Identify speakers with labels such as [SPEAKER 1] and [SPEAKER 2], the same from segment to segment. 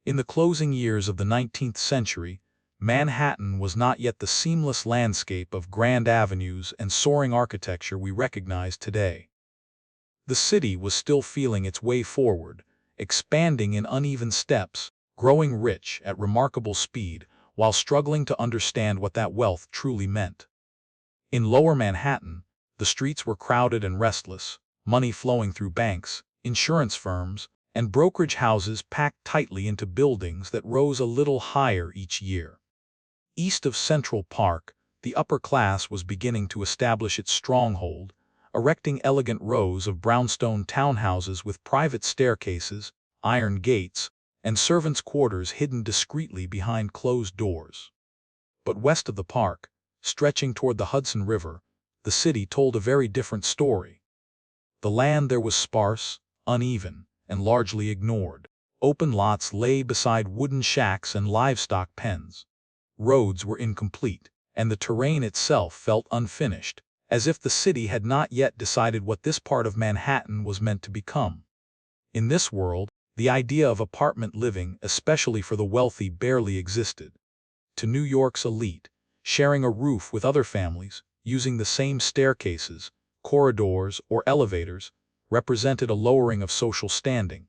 [SPEAKER 1] In the closing years of the 19th century, Manhattan was not yet the seamless landscape of grand avenues and soaring architecture we recognize today. The city was still feeling its way forward, expanding in uneven steps, growing rich at remarkable speed, while struggling to understand what that wealth truly meant. In Lower Manhattan, the streets were crowded and restless, money flowing through banks, insurance firms, and brokerage houses packed tightly into buildings that rose a little higher each year. East of Central Park, the upper class was beginning to establish its stronghold, erecting elegant rows of brownstone townhouses with private staircases, iron gates, and servants' quarters hidden discreetly behind closed doors. But west of the park, stretching toward the Hudson River, the city told a very different story. The land there was sparse, uneven, and largely ignored. Open lots lay beside wooden shacks and livestock pens. Roads were incomplete, and the terrain itself felt unfinished, as if the city had not yet decided what this part of Manhattan was meant to become. In this world, the idea of apartment living, especially for the wealthy, barely existed. To New York's elite, sharing a roof with other families, using the same staircases, corridors, or elevators, represented a lowering of social standing.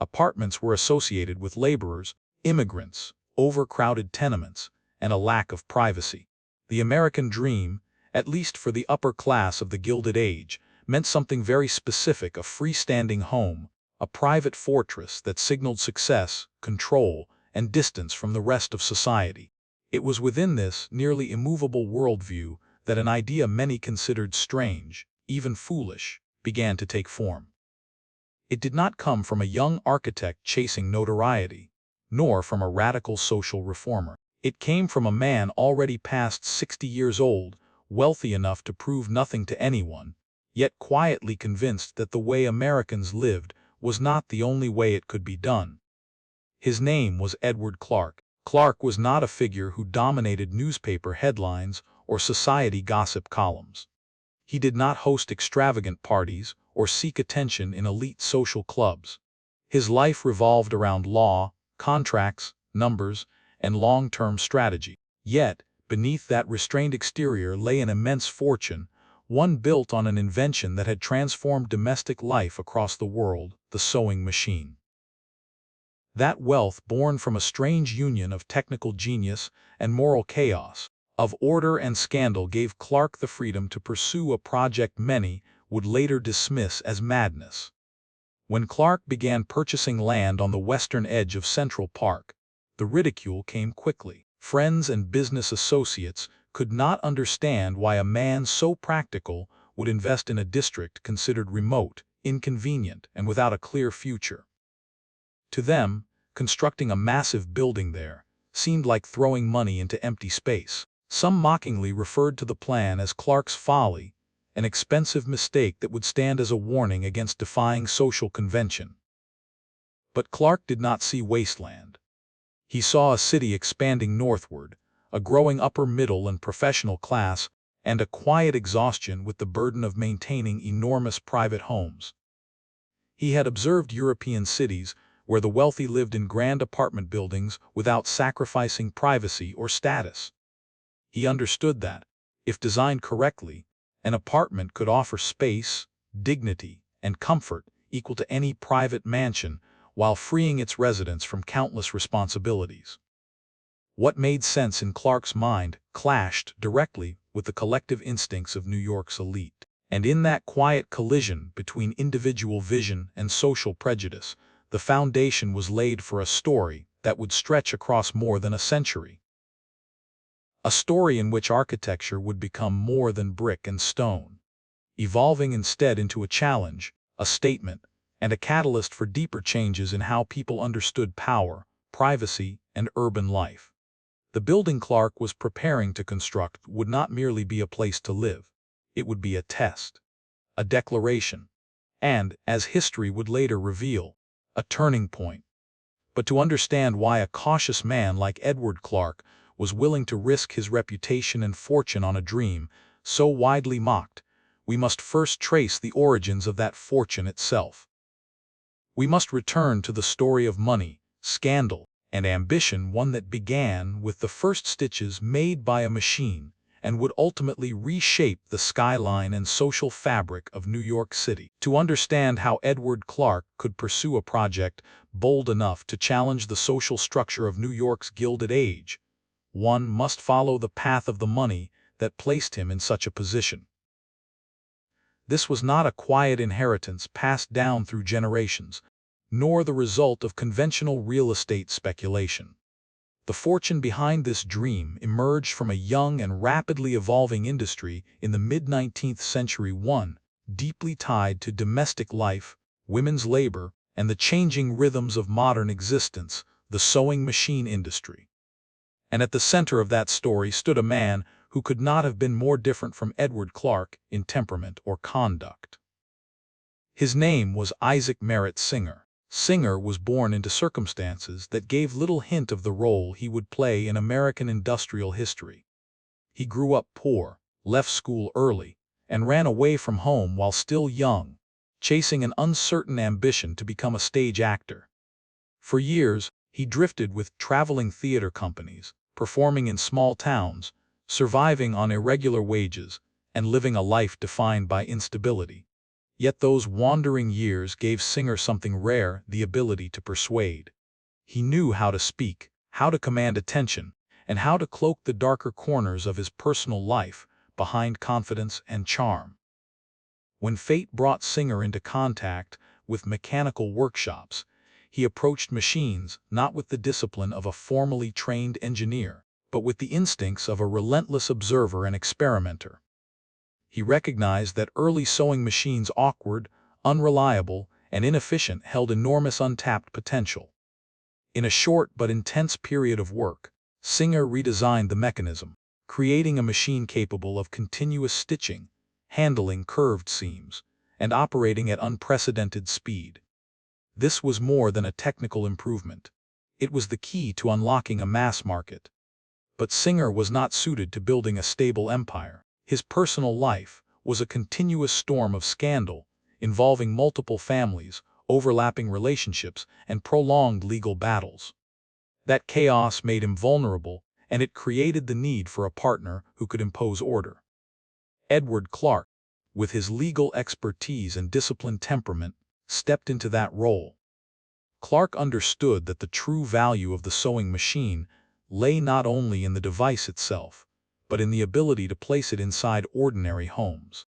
[SPEAKER 1] Apartments were associated with laborers, immigrants, overcrowded tenements, and a lack of privacy. The American dream, at least for the upper class of the Gilded Age, meant something very specific: a freestanding home, a private fortress that signaled success, control, and distance from the rest of society. It was within this nearly immovable worldview that an idea many considered strange, even foolish, began to take form. It did not come from a young architect chasing notoriety, nor from a radical social reformer. It came from a man already past 60 years old, wealthy enough to prove nothing to anyone, yet quietly convinced that the way Americans lived was not the only way it could be done. His name was Edward Clark. Clark was not a figure who dominated newspaper headlines or society gossip columns. He did not host extravagant parties or seek attention in elite social clubs. His life revolved around law, contracts, numbers, and long-term strategy. Yet, beneath that restrained exterior lay an immense fortune, one built on an invention that had transformed domestic life across the world: the sewing machine. That wealth, born from a strange union of technical genius and moral chaos, of order and scandal, gave Clark the freedom to pursue a project many would later dismiss as madness. When Clark began purchasing land on the western edge of Central Park, the ridicule came quickly. Friends and business associates could not understand why a man so practical would invest in a district considered remote, inconvenient, and without a clear future. To them, constructing a massive building there seemed like throwing money into empty space. Some mockingly referred to the plan as Clark's folly, an expensive mistake that would stand as a warning against defying social convention. But Clark did not see wasteland. He saw a city expanding northward, a growing upper middle and professional class, and a quiet exhaustion with the burden of maintaining enormous private homes. He had observed European cities where the wealthy lived in grand apartment buildings without sacrificing privacy or status. He understood that, if designed correctly, an apartment could offer space, dignity, and comfort equal to any private mansion, while freeing its residents from countless responsibilities. What made sense in Clark's mind clashed directly with the collective instincts of New York's elite. And in that quiet collision between individual vision and social prejudice, the foundation was laid for a story that would stretch across more than a century. A story in which architecture would become more than brick and stone, evolving instead into a challenge, a statement, and a catalyst for deeper changes in how people understood power, privacy, and urban life. The building Clark was preparing to construct would not merely be a place to live. It would be a test, a declaration, and, as history would later reveal, a turning point. But to understand why a cautious man like Edward Clark was willing to risk his reputation and fortune on a dream so widely mocked, we must first trace the origins of that fortune itself. We must return to the story of money, scandal, and ambition, one that began with the first stitches made by a machine and would ultimately reshape the skyline and social fabric of New York City. To understand how Edward Clark could pursue a project bold enough to challenge the social structure of New York's Gilded Age, one must follow the path of the money that placed him in such a position. This was not a quiet inheritance passed down through generations, nor the result of conventional real estate speculation. The fortune behind this dream emerged from a young and rapidly evolving industry in the mid-19th century, one deeply tied to domestic life, women's labor, and the changing rhythms of modern existence, the sewing machine industry. And at the center of that story stood a man who could not have been more different from Edward Clark in temperament or conduct. His name was Isaac Merritt Singer. Singer was born into circumstances that gave little hint of the role he would play in American industrial history. He grew up poor, left school early, and ran away from home while still young, chasing an uncertain ambition to become a stage actor. For years, he drifted with traveling theater companies, performing in small towns, surviving on irregular wages, and living a life defined by instability. Yet those wandering years gave Singer something rare: the ability to persuade. He knew how to speak, how to command attention, and how to cloak the darker corners of his personal life behind confidence and charm. When fate brought Singer into contact with mechanical workshops, he approached machines not with the discipline of a formally trained engineer, but with the instincts of a relentless observer and experimenter. He recognized that early sewing machines, awkward, unreliable, and inefficient, held enormous untapped potential. In a short but intense period of work, Singer redesigned the mechanism, creating a machine capable of continuous stitching, handling curved seams, and operating at unprecedented speed. This was more than a technical improvement. It was the key to unlocking a mass market. But Singer was not suited to building a stable empire. His personal life was a continuous storm of scandal, involving multiple families, overlapping relationships, and prolonged legal battles. That chaos made him vulnerable, and it created the need for a partner who could impose order. Edward Clark, with his legal expertise and disciplined temperament, stepped into that role. Clark understood that the true value of the sewing machine lay not only in the device itself, but in the ability to place it inside ordinary homes.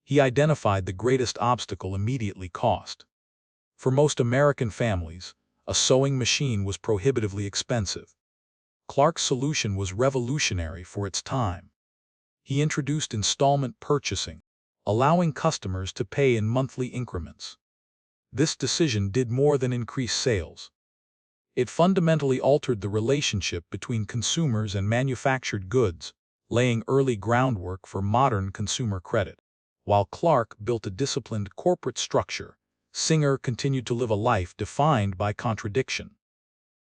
[SPEAKER 1] He identified the greatest obstacle: immediately: cost. For most American families, a sewing machine was prohibitively expensive. Clark's solution was revolutionary for its time. He introduced installment purchasing, allowing customers to pay in monthly increments. This decision did more than increase sales. It fundamentally altered the relationship between consumers and manufactured goods, laying early groundwork for modern consumer credit. While Clark built a disciplined corporate structure, Singer continued to live a life defined by contradiction.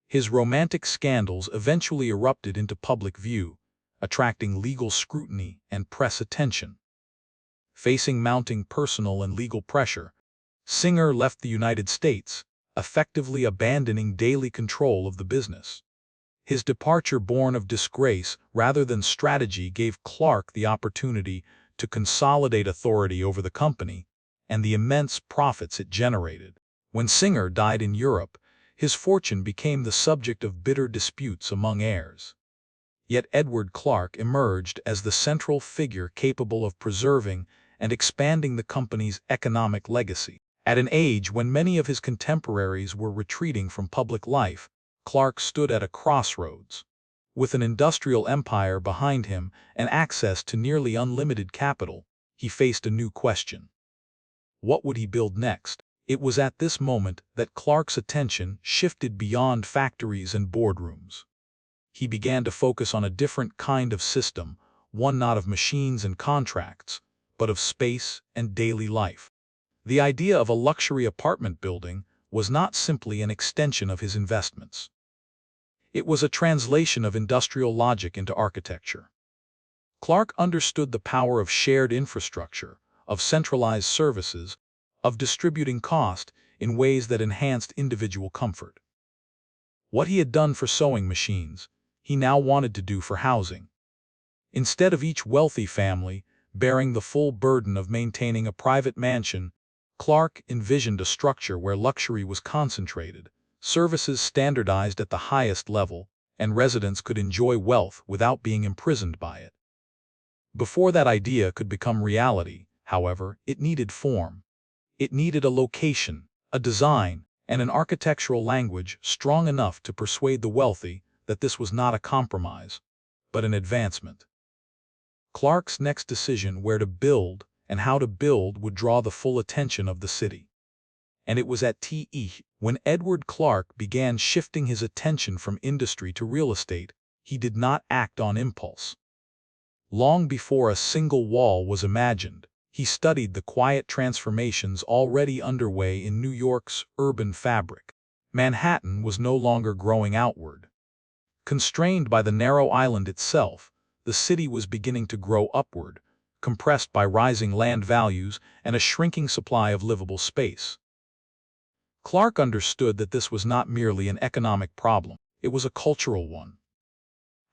[SPEAKER 1] His romantic scandals eventually erupted into public view, attracting legal scrutiny and press attention. Facing mounting personal and legal pressure, Singer left the United States, effectively abandoning daily control of the business. His departure, born of disgrace rather than strategy, gave Clark the opportunity to consolidate authority over the company and the immense profits it generated. When Singer died in Europe, his fortune became the subject of bitter disputes among heirs. Yet Edward Clark emerged as the central figure capable of preserving and expanding the company's economic legacy. At an age when many of his contemporaries were retreating from public life, Clark stood at a crossroads. With an industrial empire behind him and access to nearly unlimited capital, he faced a new question. What would he build next? It was at this moment that Clark's attention shifted beyond factories and boardrooms. He began to focus on a different kind of system, one not of machines and contracts, but of space and daily life. The idea of a luxury apartment building was not simply an extension of his investments. It was a translation of industrial logic into architecture. Clark understood the power of shared infrastructure, of centralized services, of distributing cost in ways that enhanced individual comfort. What he had done for sewing machines, he now wanted to do for housing. Instead of each wealthy family bearing the full burden of maintaining a private mansion, Clark envisioned a structure where luxury was concentrated, services standardized at the highest level, and residents could enjoy wealth without being imprisoned by it. Before that idea could become reality, however, it needed form. It needed a location, a design, and an architectural language strong enough to persuade the wealthy that this was not a compromise, but an advancement. Clark's next decision where to build and how to build would draw the full attention of the city. And it was at Te when Edward Clark began shifting his attention from industry to real estate. He did not act on impulse. Long before a single wall was imagined, he studied the quiet transformations already underway in New York's urban fabric. Manhattan was no longer growing outward. Constrained by the narrow island itself, the city was beginning to grow upward, compressed by rising land values and a shrinking supply of livable space. Clark understood that this was not merely an economic problem, it was a cultural one.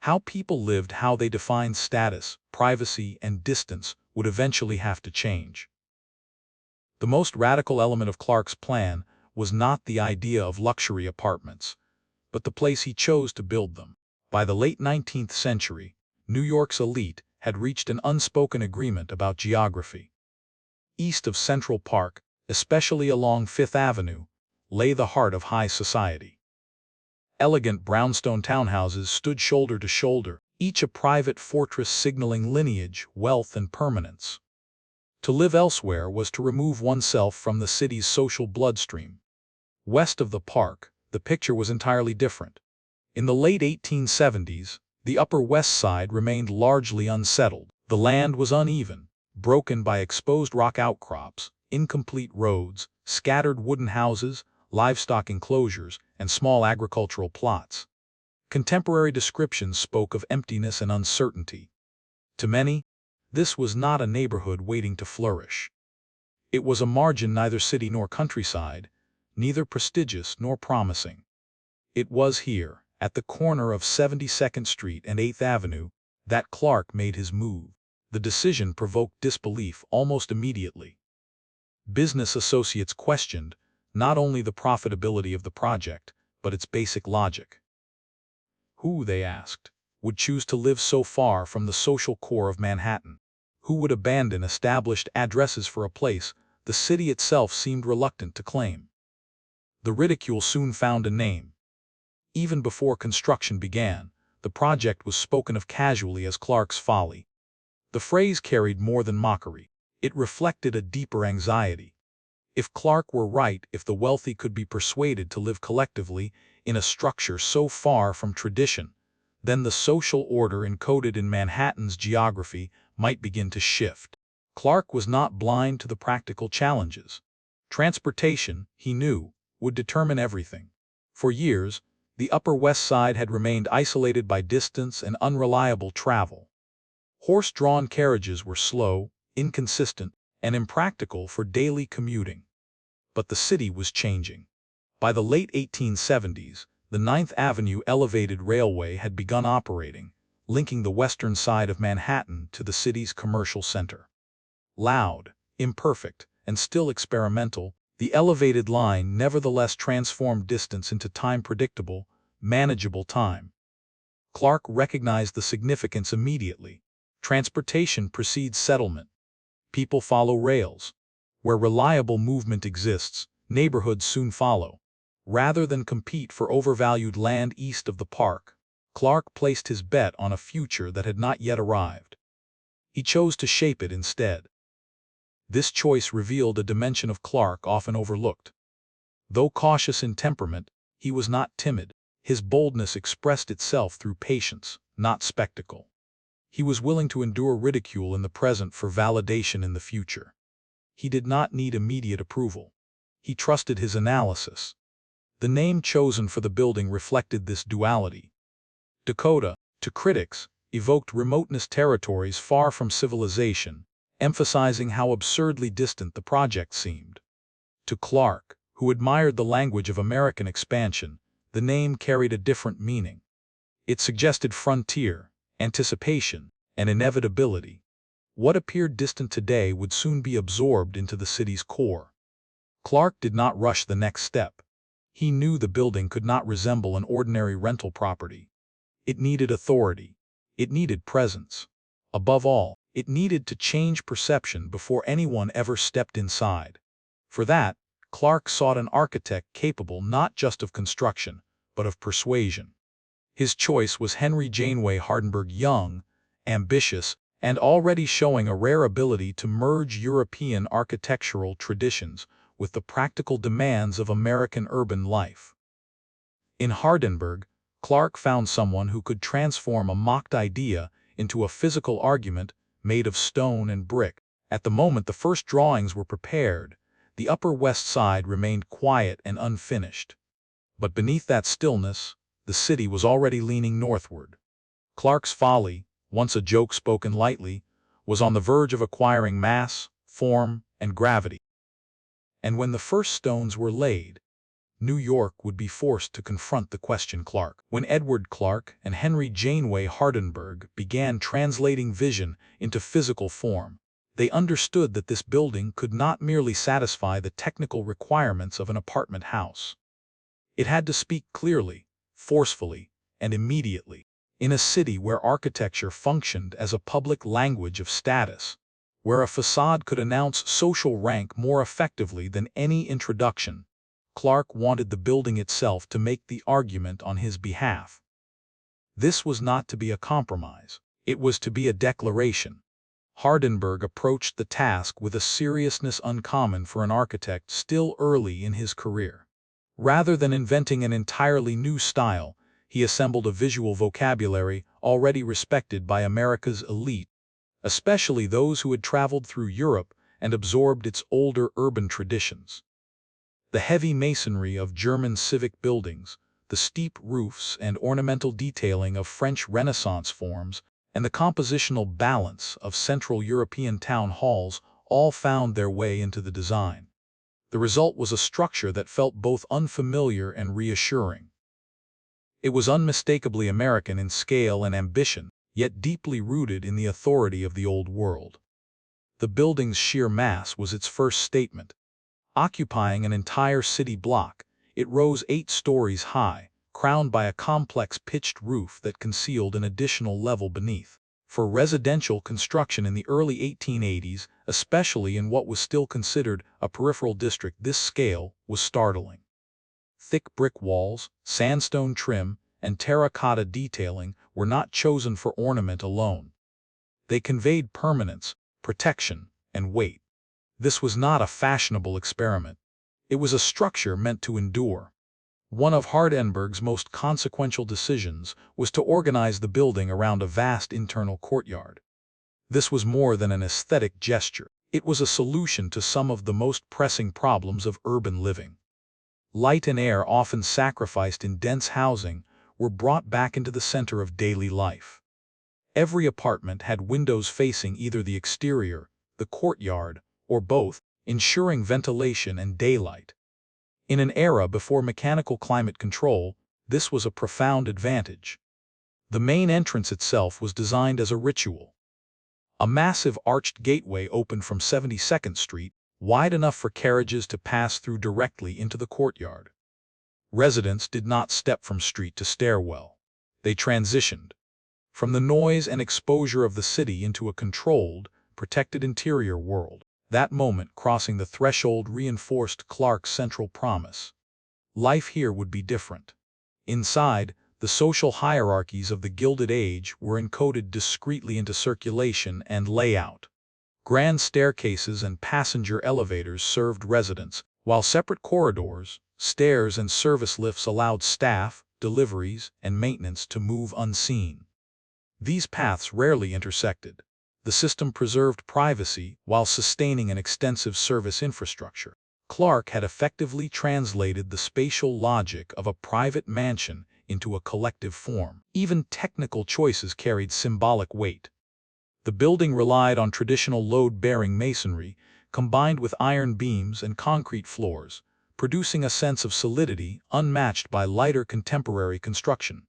[SPEAKER 1] How people lived, how they defined status, privacy, and distance would eventually have to change. The most radical element of Clark's plan was not the idea of luxury apartments, but the place he chose to build them. By the late 19th century, New York's elite had reached an unspoken agreement about geography. East of Central Park, especially along Fifth Avenue, lay the heart of high society. Elegant brownstone townhouses stood shoulder to shoulder, each a private fortress signaling lineage, wealth, and permanence. To live elsewhere was to remove oneself from the city's social bloodstream. West of the park, the picture was entirely different. In the late 1870s, the Upper West Side remained largely unsettled. The land was uneven, broken by exposed rock outcrops, incomplete roads, scattered wooden houses, livestock enclosures, and small agricultural plots. Contemporary descriptions spoke of emptiness and uncertainty. To many, this was not a neighborhood waiting to flourish. It was a margin neither city nor countryside, neither prestigious nor promising. It was here, at the corner of 72nd Street and 8th Avenue, that Clark made his move. The decision provoked disbelief almost immediately. Business associates questioned not only the profitability of the project, but its basic logic. Who, they asked, would choose to live so far from the social core of Manhattan? Who would abandon established addresses for a place the city itself seemed reluctant to claim? The ridicule soon found a name. Even before construction began, the project was spoken of casually as Clark's folly. The phrase carried more than mockery. It reflected a deeper anxiety. If Clark were right, if the wealthy could be persuaded to live collectively in a structure so far from tradition, then the social order encoded in Manhattan's geography might begin to shift. Clark was not blind to the practical challenges. Transportation, he knew, would determine everything. For years, the Upper West Side had remained isolated by distance and unreliable travel. Horse-drawn carriages were slow, inconsistent, and impractical for daily commuting. But the city was changing. By the late 1870s, the 9th Avenue Elevated Railway had begun operating, linking the western side of Manhattan to the city's commercial center. Loud, imperfect, and still experimental, the elevated line nevertheless transformed distance into time-predictable, manageable time. Clark recognized the significance immediately. Transportation precedes settlement. People follow rails. Where reliable movement exists, neighborhoods soon follow. Rather than compete for overvalued land east of the park, Clark placed his bet on a future that had not yet arrived. He chose to shape it instead. This choice revealed a dimension of Clark often overlooked. Though cautious in temperament, he was not timid. His boldness expressed itself through patience, not spectacle. He was willing to endure ridicule in the present for validation in the future. He did not need immediate approval. He trusted his analysis. The name chosen for the building reflected this duality. Dakota, to critics, evoked remoteness territories far from civilization, emphasizing how absurdly distant the project seemed. To Clark, who admired the language of American expansion, the name carried a different meaning. It suggested frontier, anticipation, and inevitability. What appeared distant today would soon be absorbed into the city's core. Clark did not rush the next step. He knew the building could not resemble an ordinary rental property. It needed authority. It needed presence. Above all, it needed to change perception before anyone ever stepped inside. For that, Clark sought an architect capable not just of construction, but of persuasion. His choice was Henry Janeway Hardenberg, young, ambitious, and already showing a rare ability to merge European architectural traditions with the practical demands of American urban life. In Hardenberg, Clark found someone who could transform a mocked idea into a physical argument made of stone and brick. At the moment the first drawings were prepared, the Upper West Side remained quiet and unfinished. But beneath that stillness, the city was already leaning northward. Clark's Folly, once a joke spoken lightly, was on the verge of acquiring mass, form, and gravity. And when the first stones were laid, New York would be forced to confront the question. When Edward Clark and Henry Janeway Hardenberg began translating vision into physical form, they understood that this building could not merely satisfy the technical requirements of an apartment house. It had to speak clearly, forcefully, and immediately. In a city where architecture functioned as a public language of status, where a facade could announce social rank more effectively than any introduction, Clark wanted the building itself to make the argument on his behalf. This was not to be a compromise. It was to be a declaration. Hardenberg approached the task with a seriousness uncommon for an architect still early in his career. Rather than inventing an entirely new style, he assembled a visual vocabulary already respected by America's elite, especially those who had traveled through Europe and absorbed its older urban traditions. The heavy masonry of German civic buildings, the steep roofs and ornamental detailing of French Renaissance forms, and the compositional balance of Central European town halls all found their way into the design. The result was a structure that felt both unfamiliar and reassuring. It was unmistakably American in scale and ambition, yet deeply rooted in the authority of the Old World. The building's sheer mass was its first statement. Occupying an entire city block, it rose 8 stories high, crowned by a complex pitched roof that concealed an additional level beneath. For residential construction in the early 1880s, especially in what was still considered a peripheral district, this scale was startling. Thick brick walls, sandstone trim, and terracotta detailing were not chosen for ornament alone. They conveyed permanence, protection, and weight. This was not a fashionable experiment. It was a structure meant to endure. One of Hardenberg's most consequential decisions was to organize the building around a vast internal courtyard. This was more than an aesthetic gesture. It was a solution to some of the most pressing problems of urban living. Light and air, often sacrificed in dense housing, were brought back into the center of daily life. Every apartment had windows facing either the exterior, the courtyard, or both, ensuring ventilation and daylight. In an era before mechanical climate control, this was a profound advantage. The main entrance itself was designed as a ritual. A massive arched gateway opened from 72nd Street, wide enough for carriages to pass through directly into the courtyard. Residents did not step from street to stairwell. They transitioned from the noise and exposure of the city into a controlled, protected interior world. That moment crossing the threshold reinforced Clark's central promise. Life here would be different. Inside, the social hierarchies of the Gilded Age were encoded discreetly into circulation and layout. Grand staircases and passenger elevators served residents, while separate corridors, stairs and service lifts allowed staff, deliveries, and maintenance to move unseen. These paths rarely intersected. The system preserved privacy while sustaining an extensive service infrastructure. Clark had effectively translated the spatial logic of a private mansion into a collective form. Even technical choices carried symbolic weight. The building relied on traditional load-bearing masonry, combined with iron beams and concrete floors, producing a sense of solidity unmatched by lighter contemporary construction.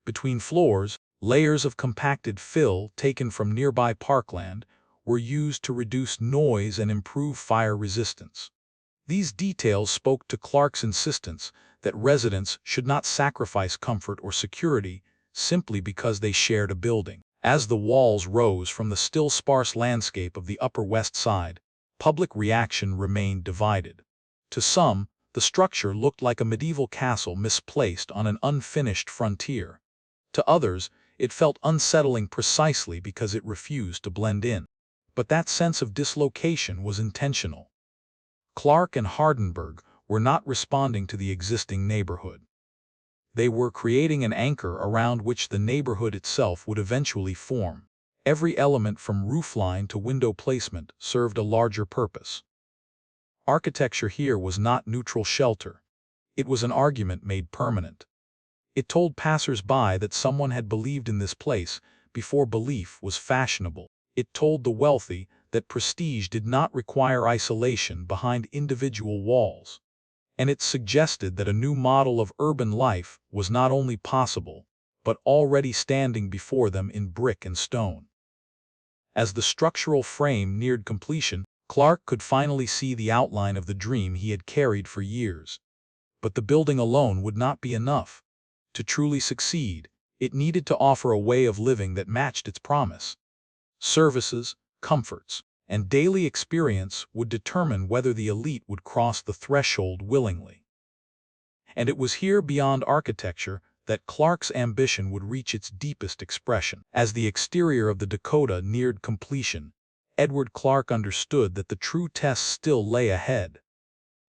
[SPEAKER 1] Between floors, layers of compacted fill taken from nearby parkland were used to reduce noise and improve fire resistance. These details spoke to Clark's insistence that residents should not sacrifice comfort or security simply because they shared a building. As the walls rose from the still sparse landscape of the Upper West Side, public reaction remained divided. To some, the structure looked like a medieval castle misplaced on an unfinished frontier. To others, it felt unsettling precisely because it refused to blend in. But that sense of dislocation was intentional. Clark and Hardenberg were not responding to the existing neighborhood. They were creating an anchor around which the neighborhood itself would eventually form. Every element from roofline to window placement served a larger purpose. Architecture here was not neutral shelter. It was an argument made permanent. It told passers-by that someone had believed in this place before belief was fashionable. It told the wealthy that prestige did not require isolation behind individual walls. And it suggested that a new model of urban life was not only possible, but already standing before them in brick and stone. As the structural frame neared completion, Clark could finally see the outline of the dream he had carried for years. But the building alone would not be enough. To truly succeed, it needed to offer a way of living that matched its promise. Services, comforts, and daily experience would determine whether the elite would cross the threshold willingly. And it was here beyond architecture that Clark's ambition would reach its deepest expression. As the exterior of the Dakota neared completion, Edward Clark understood that the true test still lay ahead.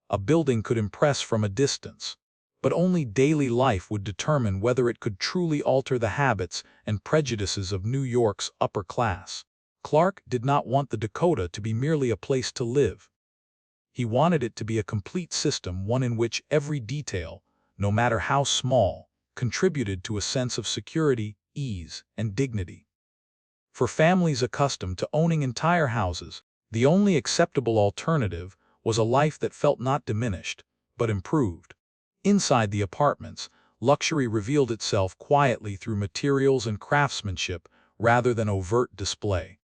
[SPEAKER 1] A building could impress from a distance, but only daily life would determine whether it could truly alter the habits and prejudices of New York's upper class. Clark did not want the Dakota to be merely a place to live. He wanted it to be a complete system, one in which every detail, no matter how small, contributed to a sense of security, ease, and dignity. For families accustomed to owning entire houses, the only acceptable alternative was a life that felt not diminished, but improved. Inside the apartments, luxury revealed itself quietly through materials and craftsmanship rather than overt display.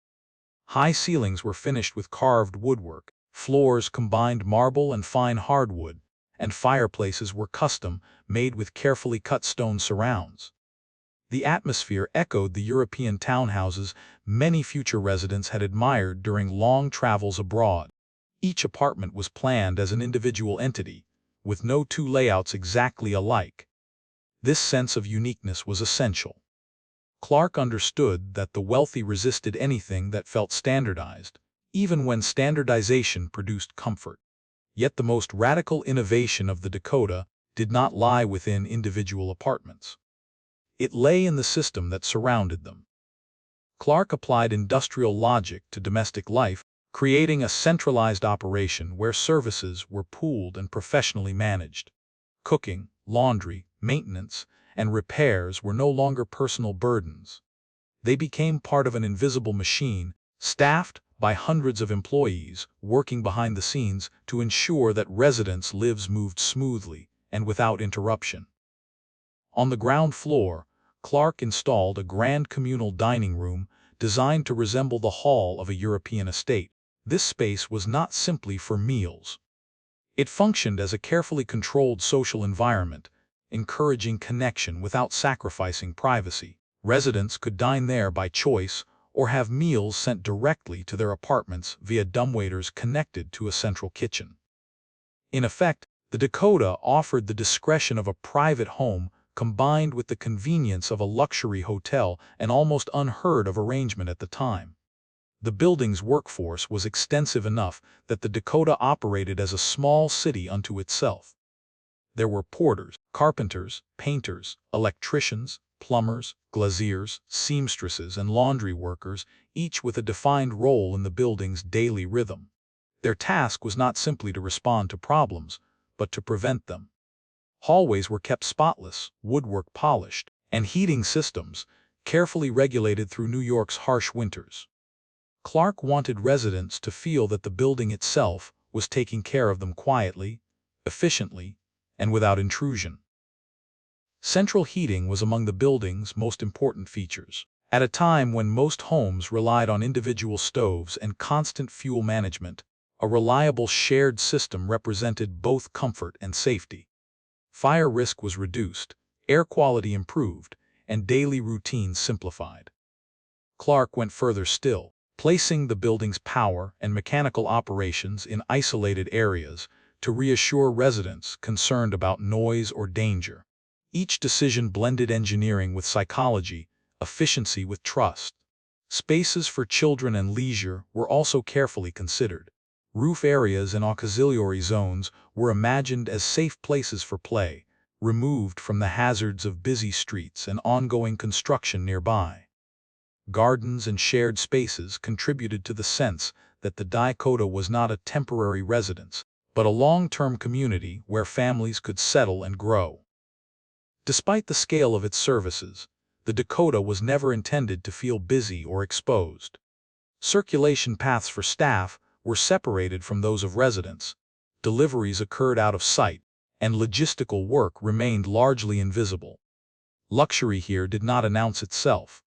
[SPEAKER 1] High ceilings were finished with carved woodwork, floors combined marble and fine hardwood, and fireplaces were custom, made with carefully cut stone surrounds. The atmosphere echoed the European townhouses many future residents had admired during long travels abroad. Each apartment was planned as an individual entity, with no two layouts exactly alike. This sense of uniqueness was essential. Clark understood that the wealthy resisted anything that felt standardized, even when standardization produced comfort. Yet the most radical innovation of the Dakota did not lie within individual apartments. It lay in the system that surrounded them. Clark applied industrial logic to domestic life, creating a centralized operation where services were pooled and professionally managed. Cooking, laundry, maintenance, and repairs were no longer personal burdens. They became part of an invisible machine, staffed by hundreds of employees working behind the scenes to ensure that residents' lives moved smoothly and without interruption. On the ground floor, Clark installed a grand communal dining room designed to resemble the hall of a European estate. This space was not simply for meals. It functioned as a carefully controlled social environment, encouraging connection without sacrificing privacy. Residents could dine there by choice or have meals sent directly to their apartments via dumbwaiters connected to a central kitchen. In effect, the Dakota offered the discretion of a private home combined with the convenience of a luxury hotel, an almost unheard of arrangement at the time. The building's workforce was extensive enough that the Dakota operated as a small city unto itself. There were porters, carpenters, painters, electricians, plumbers, glaziers, seamstresses, and laundry workers, each with a defined role in the building's daily rhythm. Their task was not simply to respond to problems, but to prevent them. Hallways were kept spotless, woodwork polished, and heating systems carefully regulated through New York's harsh winters. Clark wanted residents to feel that the building itself was taking care of them quietly, efficiently, and without intrusion. Central heating was among the building's most important features. At a time when most homes relied on individual stoves and constant fuel management, a reliable shared system represented both comfort and safety. Fire risk was reduced, air quality improved, and daily routines simplified. Clark went further still, placing the building's power and mechanical operations in isolated areas to reassure residents concerned about noise or danger. Each decision blended engineering with psychology, efficiency with trust. Spaces for children and leisure were also carefully considered. Roof areas and auxiliary zones were imagined as safe places for play, removed from the hazards of busy streets and ongoing construction nearby. Gardens and shared spaces contributed to the sense that the Dakota was not a temporary residence, but a long-term community where families could settle and grow. Despite the scale of its services, the Dakota was never intended to feel busy or exposed. Circulation paths for staff were separated from those of residents, deliveries occurred out of sight, and logistical work remained largely invisible. Luxury here did not announce itself.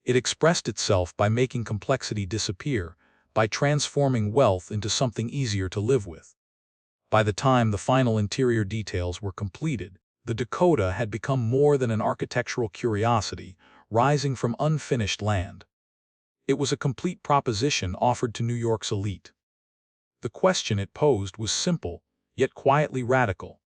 [SPEAKER 1] It expressed itself by making complexity disappear, by transforming wealth into something easier to live with. By the time the final interior details were completed, the Dakota had become more than an architectural curiosity, rising from unfinished land. It was a complete proposition offered to New York's elite. The question it posed was simple, yet quietly radical.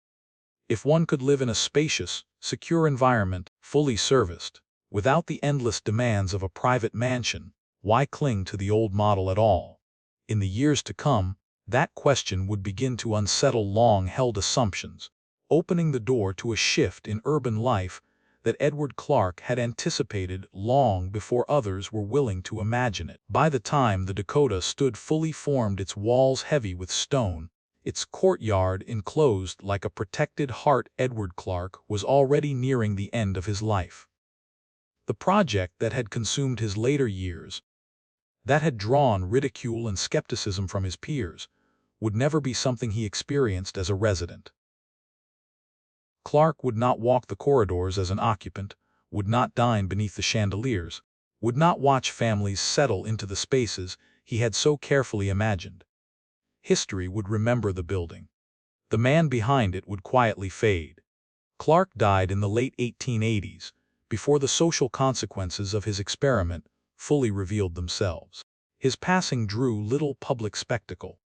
[SPEAKER 1] If one could live in a spacious, secure environment, fully serviced, without the endless demands of a private mansion, why cling to the old model at all? In the years to come, that question would begin to unsettle long-held assumptions, opening the door to a shift in urban life that Edward Clark had anticipated long before others were willing to imagine it. By the time the Dakota stood fully formed, its walls heavy with stone, its courtyard enclosed like a protected heart, Edward Clark was already nearing the end of his life. The project that had consumed his later years, that had drawn ridicule and skepticism from his peers, would never be something he experienced as a resident. Clark would not walk the corridors as an occupant, would not dine beneath the chandeliers, would not watch families settle into the spaces he had so carefully imagined. History would remember the building. The man behind it would quietly fade. Clark died in the late 1880s, before the social consequences of his experiment fully revealed themselves. His passing drew little public spectacle.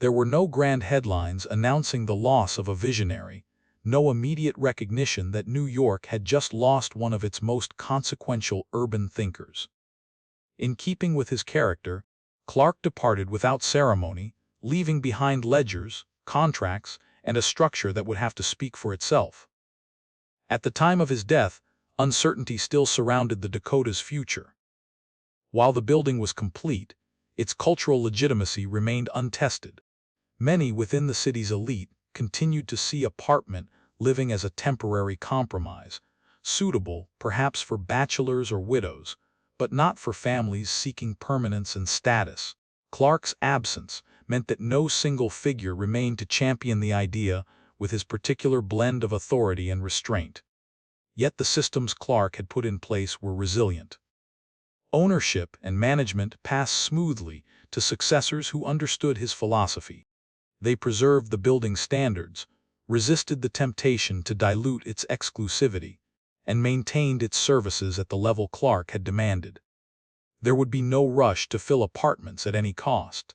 [SPEAKER 1] There were no grand headlines announcing the loss of a visionary, no immediate recognition that New York had just lost one of its most consequential urban thinkers. In keeping with his character, Clark departed without ceremony, leaving behind ledgers, contracts, and a structure that would have to speak for itself. At the time of his death, uncertainty still surrounded the Dakota's future. While the building was complete, its cultural legitimacy remained untested. Many within the city's elite continued to see apartment living as a temporary compromise, suitable perhaps for bachelors or widows, but not for families seeking permanence and status. Clark's absence meant that no single figure remained to champion the idea with his particular blend of authority and restraint. Yet the systems Clark had put in place were resilient. Ownership and management passed smoothly to successors who understood his philosophy. They preserved the building's standards, resisted the temptation to dilute its exclusivity, and maintained its services at the level Clark had demanded. There would be no rush to fill apartments at any cost.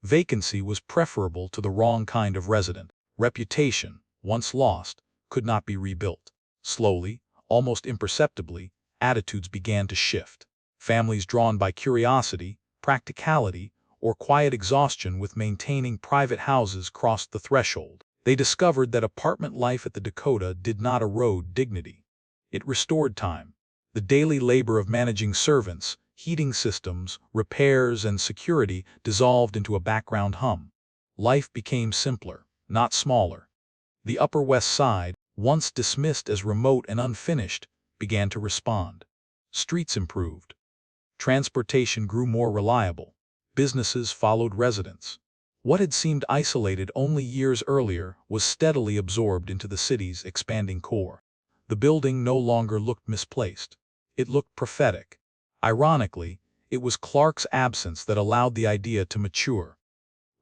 [SPEAKER 1] Vacancy was preferable to the wrong kind of resident. Reputation, once lost, could not be rebuilt. Slowly, almost imperceptibly, attitudes began to shift. Families drawn by curiosity, practicality, or quiet exhaustion with maintaining private houses crossed the threshold. They discovered that apartment life at the Dakota did not erode dignity. It restored time. The daily labor of managing servants, heating systems, repairs, and security dissolved into a background hum. Life became simpler, not smaller. The Upper West Side, once dismissed as remote and unfinished, began to respond. Streets improved. Transportation grew more reliable. Businesses followed residents. What had seemed isolated only years earlier was steadily absorbed into the city's expanding core. The building no longer looked misplaced. It looked prophetic. Ironically, it was Clark's absence that allowed the idea to mature.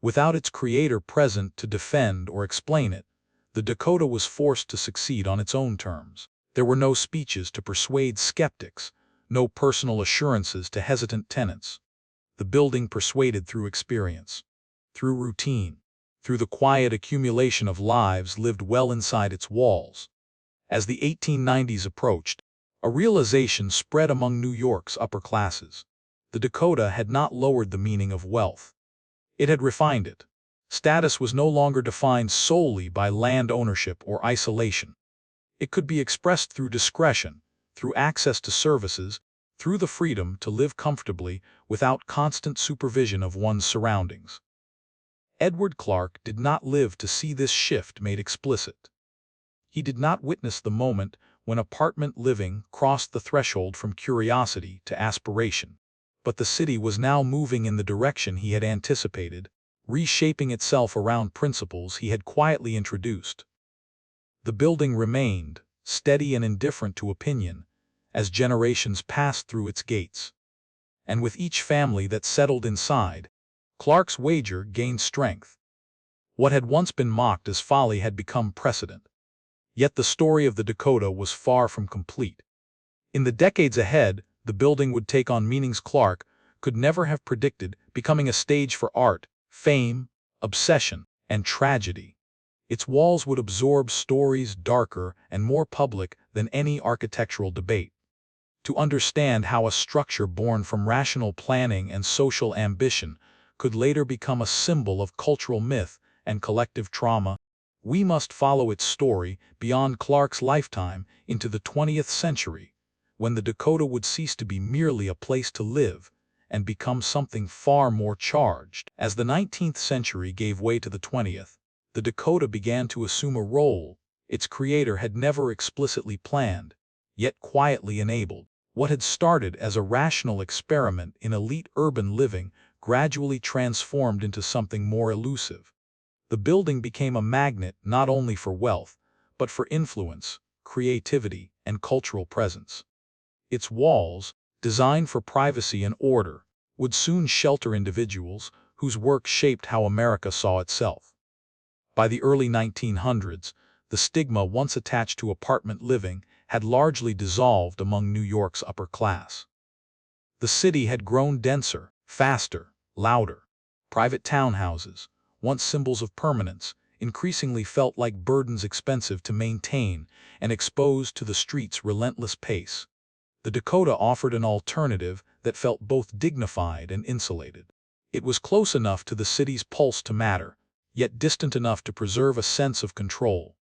[SPEAKER 1] Without its creator present to defend or explain it, the Dakota was forced to succeed on its own terms. There were no speeches to persuade skeptics, no personal assurances to hesitant tenants. The building persuaded through experience, through routine, through the quiet accumulation of lives lived well inside its walls. As the 1890s approached, a realization spread among New York's upper classes. The Dakota had not lowered the meaning of wealth. It had refined it. Status was no longer defined solely by land ownership or isolation. It could be expressed through discretion, through access to services, through the freedom to live comfortably without constant supervision of one's surroundings. Edward Clark did not live to see this shift made explicit. He did not witness the moment when apartment living crossed the threshold from curiosity to aspiration. But the city was now moving in the direction he had anticipated, reshaping itself around principles he had quietly introduced. The building remained, steady and indifferent to opinion, as generations passed through its gates. And with each family that settled inside, Clark's wager gained strength. What had once been mocked as folly had become precedent. Yet the story of the Dakota was far from complete. In the decades ahead, the building would take on meanings Clark could never have predicted, becoming a stage for art, fame, obsession, and tragedy. Its walls would absorb stories darker and more public than any architectural debate. To understand how a structure born from rational planning and social ambition could later become a symbol of cultural myth and collective trauma, we must follow its story beyond Clark's lifetime into the 20th century, when the Dakota would cease to be merely a place to live and become something far more charged. As the 19th century gave way to the 20th, the Dakota began to assume a role its creator had never explicitly planned, yet quietly enabled. What had started as a rational experiment in elite urban living gradually transformed into something more elusive. The building became a magnet not only for wealth, but for influence, creativity, and cultural presence. Its walls, designed for privacy and order, would soon shelter individuals whose work shaped how America saw itself. By the early 1900s, the stigma once attached to apartment living had largely dissolved among New York's upper class. The city had grown denser, faster, louder. Private townhouses, once symbols of permanence, increasingly felt like burdens expensive to maintain and exposed to the street's relentless pace. The Dakota offered an alternative that felt both dignified and insulated. It was close enough to the city's pulse to matter, yet distant enough to preserve a sense of control.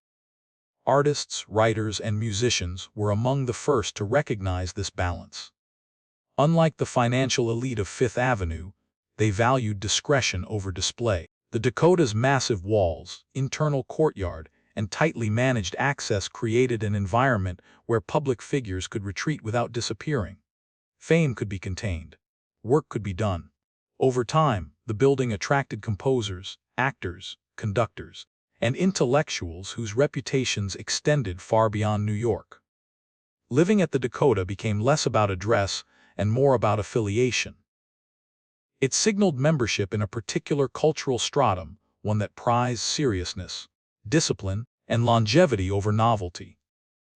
[SPEAKER 1] Artists, writers, and musicians were among the first to recognize this balance. Unlike the financial elite of Fifth Avenue, they valued discretion over display. The Dakota's massive walls, internal courtyard, and tightly managed access created an environment where public figures could retreat without disappearing. Fame could be contained. Work could be done. Over time, the building attracted composers, actors, conductors, and intellectuals whose reputations extended far beyond New York. Living at the Dakota became less about address and more about affiliation. It signaled membership in a particular cultural stratum, one that prized seriousness, discipline, and longevity over novelty.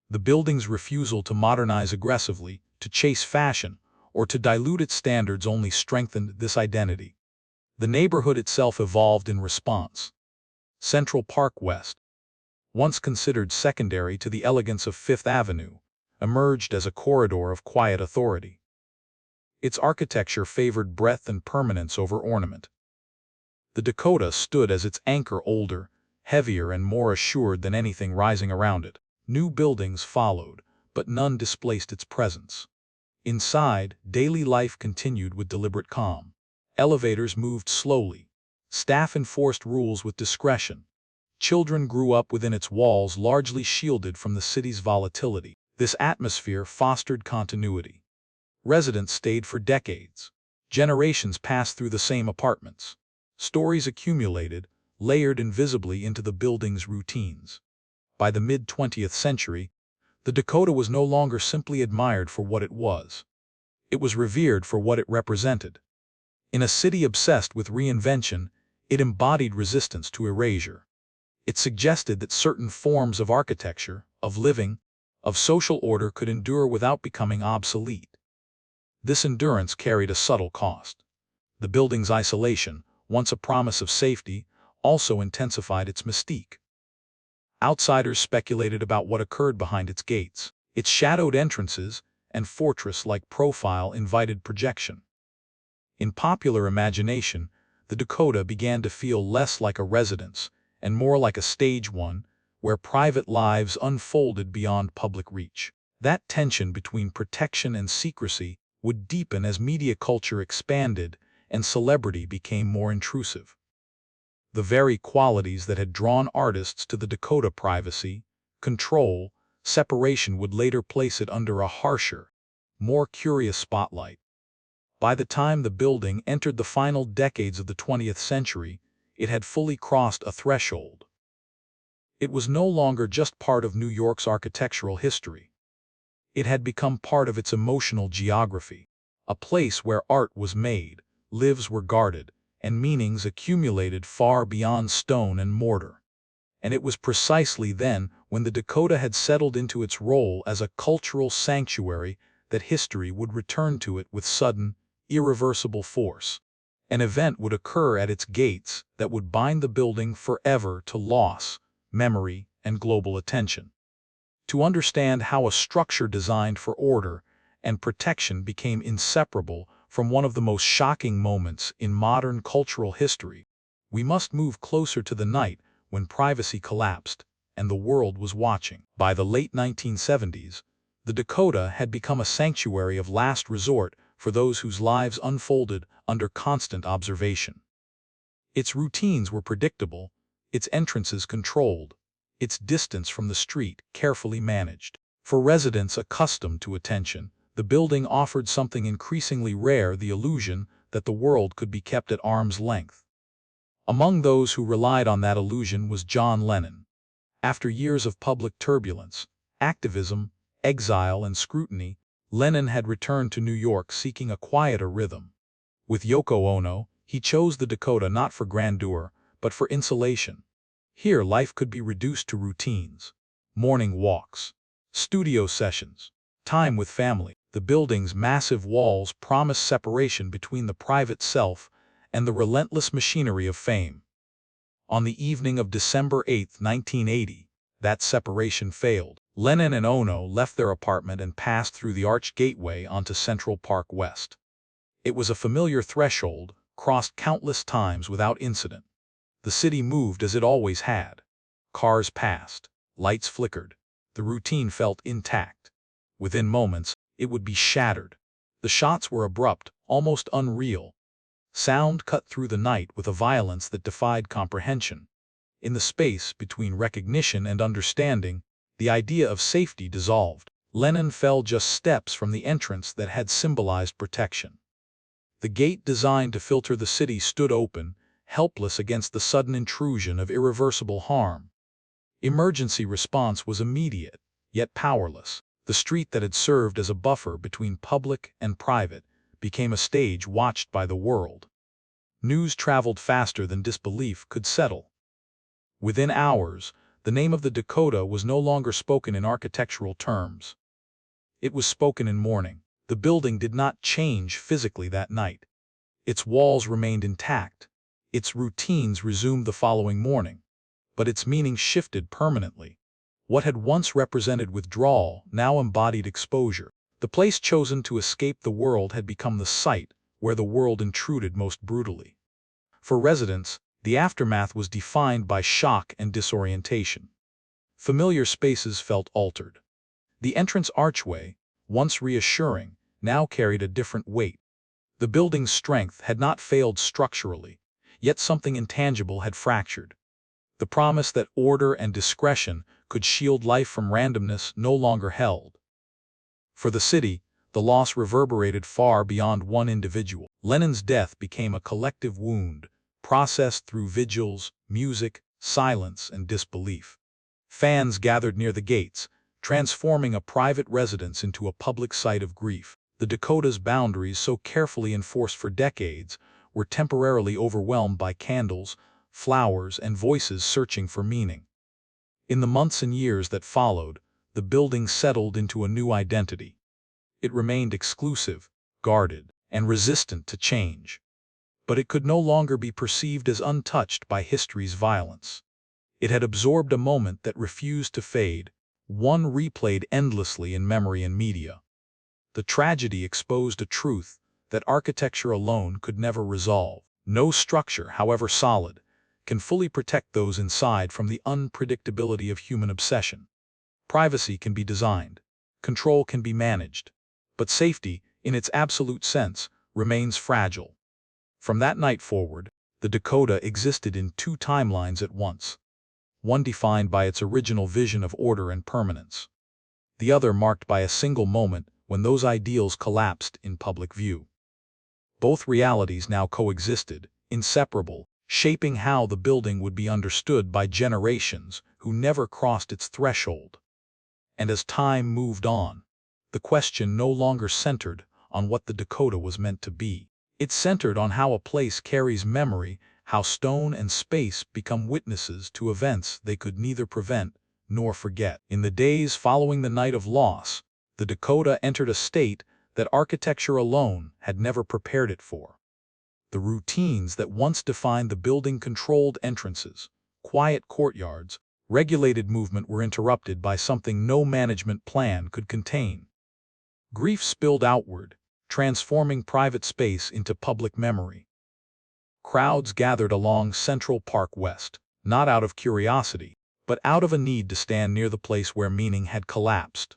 [SPEAKER 1] The building's refusal to modernize aggressively, to chase fashion, or to dilute its standards only strengthened this identity. The neighborhood itself evolved in response. Central Park West, once considered secondary to the elegance of Fifth Avenue, emerged as a corridor of quiet authority. Its architecture favored breadth and permanence over ornament. The Dakota stood as its anchor, older, heavier, and more assured than anything rising around it. New buildings followed, but none displaced its presence. Inside, daily life continued with deliberate calm. Elevators moved slowly. Staff enforced rules with discretion. Children grew up within its walls, largely shielded from the city's volatility. This atmosphere fostered continuity. Residents stayed for decades. Generations passed through the same apartments. Stories accumulated, layered invisibly into the building's routines. By the mid-20th century, the Dakota was no longer simply admired for what it was. It was revered for what it represented. In a city obsessed with reinvention, it embodied resistance to erasure. It suggested that certain forms of architecture, of living, of social order could endure without becoming obsolete. This endurance carried a subtle cost. The building's isolation, once a promise of safety, also intensified its mystique. Outsiders speculated about what occurred behind its gates. Its shadowed entrances and fortress-like profile invited projection. In popular imagination, the Dakota began to feel less like a residence and more like a stage one, where private lives unfolded beyond public reach. That tension between protection and secrecy would deepen as media culture expanded and celebrity became more intrusive. The very qualities that had drawn artists to the Dakota, privacy, control, separation, would later place it under a harsher, more curious spotlight. By the time the building entered the final decades of the 20th century, it had fully crossed a threshold. It was no longer just part of New York's architectural history. It had become part of its emotional geography, a place where art was made, lives were guarded, and meanings accumulated far beyond stone and mortar. And it was precisely then, when the Dakota had settled into its role as a cultural sanctuary, that history would return to it with sudden, irreversible force. An event would occur at its gates that would bind the building forever to loss, memory, and global attention. To understand how a structure designed for order and protection became inseparable from one of the most shocking moments in modern cultural history, we must move closer to the night when privacy collapsed and the world was watching. By the late 1970s, the Dakota had become a sanctuary of last resort for those whose lives unfolded under constant observation. Its routines were predictable, its entrances controlled, its distance from the street carefully managed. For residents accustomed to attention, the building offered something increasingly rare: the illusion that the world could be kept at arm's length. Among those who relied on that illusion was John Lennon. After years of public turbulence, activism, exile, and scrutiny, Lennon had returned to New York seeking a quieter rhythm. With Yoko Ono, he chose the Dakota not for grandeur, but for insulation. Here life could be reduced to routines: morning walks, studio sessions, time with family. The building's massive walls promised separation between the private self and the relentless machinery of fame. On the evening of December 8, 1980, that separation failed. Lennon and Ono left their apartment and passed through the arched gateway onto Central Park West. It was a familiar threshold, crossed countless times without incident. The city moved as it always had. Cars passed, lights flickered, the routine felt intact. Within moments, it would be shattered. The shots were abrupt, almost unreal. Sound cut through the night with a violence that defied comprehension. In the space between recognition and understanding, the idea of safety dissolved. Lennon fell just steps from the entrance that had symbolized protection. The gate designed to filter the city stood open, helpless against the sudden intrusion of irreversible harm. Emergency response was immediate, yet powerless. The street that had served as a buffer between public and private became a stage watched by the world. News traveled faster than disbelief could settle. Within hours, the name of the Dakota was no longer spoken in architectural terms. It was spoken in mourning. The building did not change physically that night. Its walls remained intact. Its routines resumed the following morning. But its meaning shifted permanently. What had once represented withdrawal now embodied exposure. The place chosen to escape the world had become the site where the world intruded most brutally. For residents, the aftermath was defined by shock and disorientation. Familiar spaces felt altered. The entrance archway, once reassuring, now carried a different weight. The building's strength had not failed structurally, yet something intangible had fractured. The promise that order and discretion could shield life from randomness no longer held. For the city, the loss reverberated far beyond one individual. Lennon's death became a collective wound, processed through vigils, music, silence, and disbelief. Fans gathered near the gates, transforming a private residence into a public site of grief. The Dakota's boundaries, so carefully enforced for decades, were temporarily overwhelmed by candles, flowers, and voices searching for meaning. In the months and years that followed, the building settled into a new identity. It remained exclusive, guarded, and resistant to change. But it could no longer be perceived as untouched by history's violence. It had absorbed a moment that refused to fade, one replayed endlessly in memory and media. The tragedy exposed a truth that architecture alone could never resolve. No structure, however solid, can fully protect those inside from the unpredictability of human obsession. Privacy can be designed, control can be managed, but safety, in its absolute sense, remains fragile. From that night forward, the Dakota existed in two timelines at once, one defined by its original vision of order and permanence, the other marked by a single moment when those ideals collapsed in public view. Both realities now coexisted, inseparable, shaping how the building would be understood by generations who never crossed its threshold. And as time moved on, the question no longer centered on what the Dakota was meant to be. It centered on how a place carries memory, how stone and space become witnesses to events they could neither prevent nor forget. In the days following the night of loss, the Dakota entered a state that architecture alone had never prepared it for. The routines that once defined the building, controlled entrances, quiet courtyards, regulated movement, were interrupted by something no management plan could contain. Grief spilled outward, transforming private space into public memory. Crowds gathered along Central Park West, not out of curiosity, but out of a need to stand near the place where meaning had collapsed.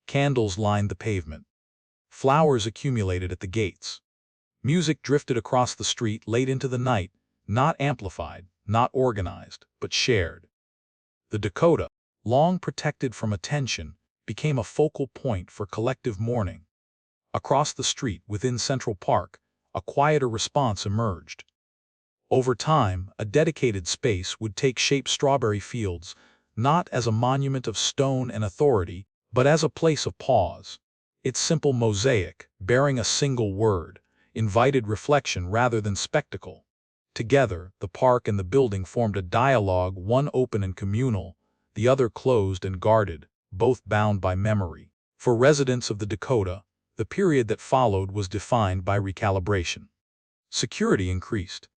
[SPEAKER 1] Candles lined the pavement. Flowers accumulated at the gates. Music drifted across the street late into the night, not amplified, not organized, but shared. The Dakota, long protected from attention, became a focal point for collective mourning. Across the street within Central Park, a quieter response emerged. Over time, a dedicated space would take shape: Strawberry Fields, not as a monument of stone and authority, but as a place of pause. Its simple mosaic, bearing a single word, invited reflection rather than spectacle. Together, the park and the building formed a dialogue, one open and communal, the other closed and guarded, both bound by memory. For residents of the Dakota, the period that followed was defined by recalibration. Security increased.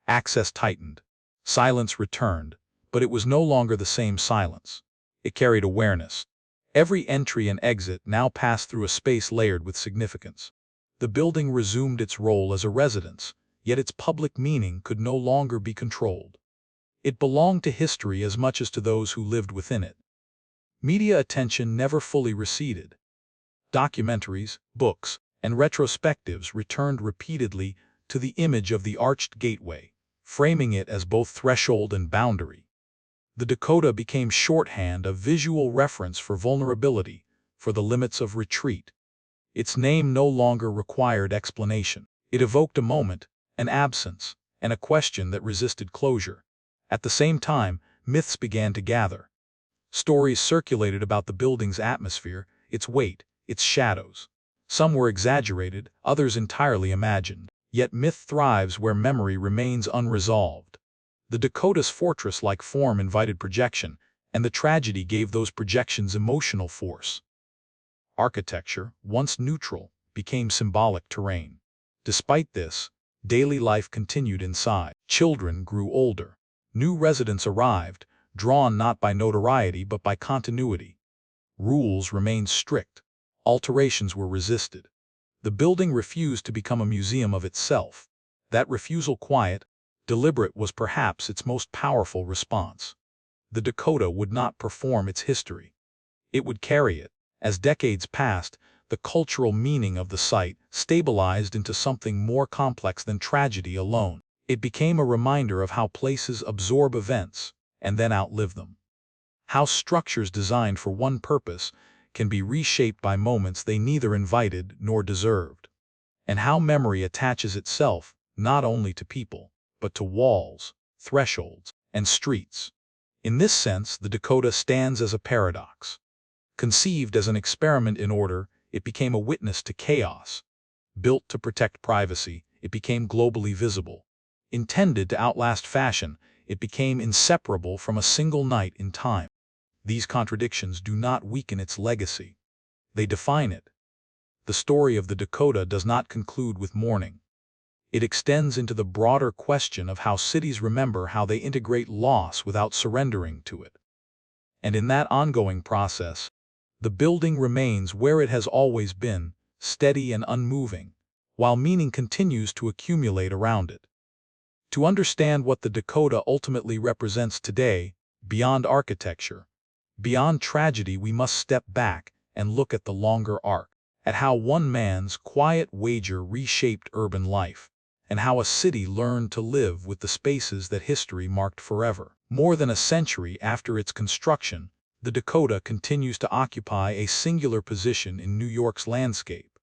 [SPEAKER 1] Access tightened. Silence returned, but it was no longer the same silence. It carried awareness. Every entry and exit now passed through a space layered with significance. The building resumed its role as a residence, yet its public meaning could no longer be controlled. It belonged to history as much as to those who lived within it. Media attention never fully receded. Documentaries, books, and retrospectives returned repeatedly to the image of the arched gateway, framing it as both threshold and boundary. The Dakota became shorthand, a visual reference for vulnerability, for the limits of retreat. Its name no longer required explanation. It evoked a moment, an absence, and a question that resisted closure. At the same time, myths began to gather. Stories circulated about the building's atmosphere, its weight, its shadows. Some were exaggerated, others entirely imagined. Yet myth thrives where memory remains unresolved. The Dakota's fortress-like form invited projection, and the tragedy gave those projections emotional force. Architecture, once neutral, became symbolic terrain. Despite this, daily life continued inside. Children grew older. New residents arrived, drawn not by notoriety but by continuity. Rules remained strict. Alterations were resisted. The building refused to become a museum of itself. That refusal, quiet, deliberate, was perhaps its most powerful response. The Dakota would not perform its history. It would carry it. As decades passed, the cultural meaning of the site stabilized into something more complex than tragedy alone. It became a reminder of how places absorb events and then outlive them. How structures designed for one purpose can be reshaped by moments they neither invited nor deserved. And how memory attaches itself not only to people, but to walls, thresholds, and streets. In this sense, the Dakota stands as a paradox. Conceived as an experiment in order, it became a witness to chaos. Built to protect privacy, it became globally visible. Intended to outlast fashion, it became inseparable from a single night in time. These contradictions do not weaken its legacy. They define it. The story of the Dakota does not conclude with mourning. It extends into the broader question of how cities remember how they integrate loss without surrendering to it. And in that ongoing process, the building remains where it has always been, steady and unmoving, while meaning continues to accumulate around it. To understand what the Dakota ultimately represents today, beyond architecture, beyond tragedy, we must step back and look at the longer arc, at how one man's quiet wager reshaped urban life, and how a city learned to live with the spaces that history marked forever. More than a century after its construction, the Dakota continues to occupy a singular position in New York's landscape.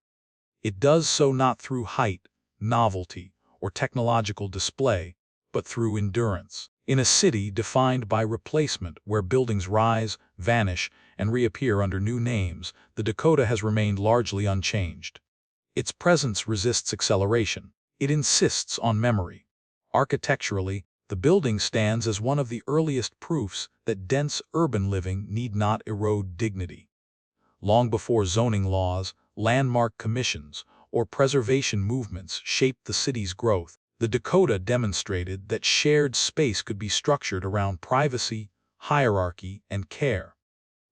[SPEAKER 1] It does so not through height, novelty, or technological display, but through endurance. In a city defined by replacement, where buildings rise, vanish, and reappear under new names, the Dakota has remained largely unchanged. Its presence resists acceleration. It insists on memory. Architecturally, the building stands as one of the earliest proofs that dense urban living need not erode dignity. Long before zoning laws, landmark commissions, or preservation movements shaped the city's growth, the Dakota demonstrated that shared space could be structured around privacy, hierarchy, and care.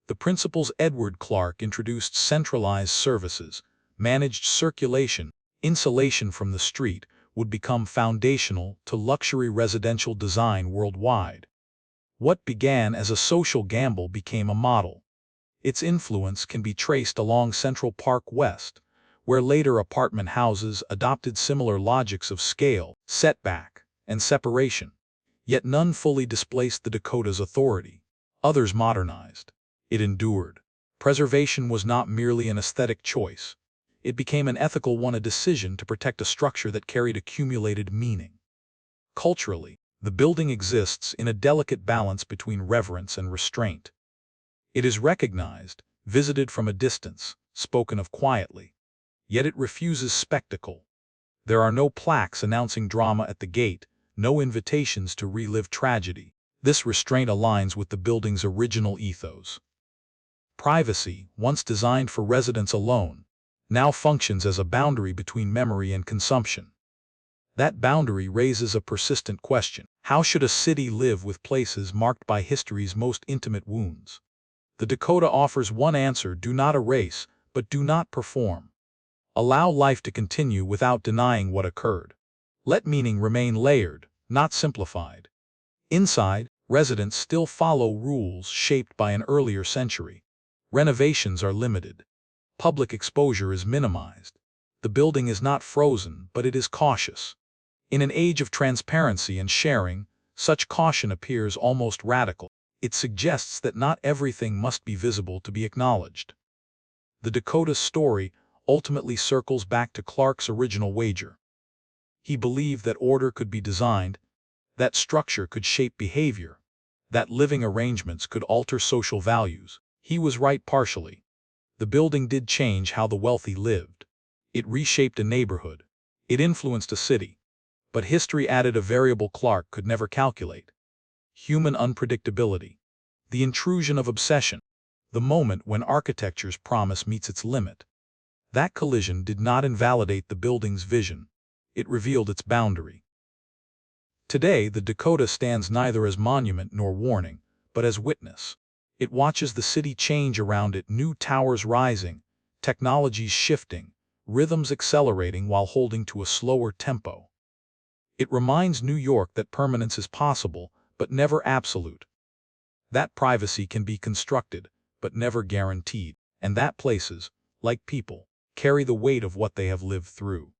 [SPEAKER 1] The principles Edward Clark introduced: centralized services, managed circulation, insulation from the street, would become foundational to luxury residential design worldwide. What began as a social gamble became a model. Its influence can be traced along Central Park West, where later apartment houses adopted similar logics of scale, setback, and separation. Yet none fully displaced the Dakota's authority. Others modernized. It endured. Preservation was not merely an aesthetic choice. It became an ethical one, a decision to protect a structure that carried accumulated meaning. Culturally, the building exists in a delicate balance between reverence and restraint. It is recognized, visited from a distance, spoken of quietly. Yet it refuses spectacle. There are no plaques announcing drama at the gate, no invitations to relive tragedy. This restraint aligns with the building's original ethos. Privacy, once designed for residents alone, now functions as a boundary between memory and consumption. That boundary raises a persistent question. How should a city live with places marked by history's most intimate wounds? The Dakota offers one answer: do not erase, but do not perform. Allow life to continue without denying what occurred. Let meaning remain layered, not simplified. Inside, residents still follow rules shaped by an earlier century. Renovations are limited. Public exposure is minimized. The building is not frozen, but it is cautious. In an age of transparency and sharing, such caution appears almost radical. It suggests that not everything must be visible to be acknowledged. The Dakota's story ultimately circles back to Clark's original wager. He believed that order could be designed, that structure could shape behavior, that living arrangements could alter social values. He was right partially. The building did change how the wealthy lived. It reshaped a neighborhood. It influenced a city. But history added a variable Clark could never calculate: human unpredictability, the intrusion of obsession, the moment when architecture's promise meets its limit. That collision did not invalidate the building's vision. It revealed its boundary. Today, the Dakota stands neither as monument nor warning, but as witness. It watches the city change around it: new towers rising, technologies shifting, rhythms accelerating while holding to a slower tempo. It reminds New York that permanence is possible, but never absolute. That privacy can be constructed, but never guaranteed, and that places, like people, carry the weight of what they have lived through.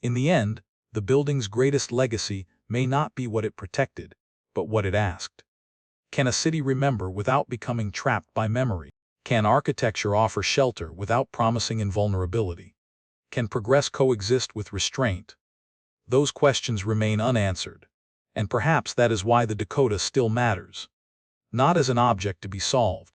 [SPEAKER 1] In the end, the building's greatest legacy may not be what it protected, but what it asked. Can a city remember without becoming trapped by memory? Can architecture offer shelter without promising invulnerability? Can progress coexist with restraint? Those questions remain unanswered, and perhaps that is why the Dakota still matters. Not as an object to be solved,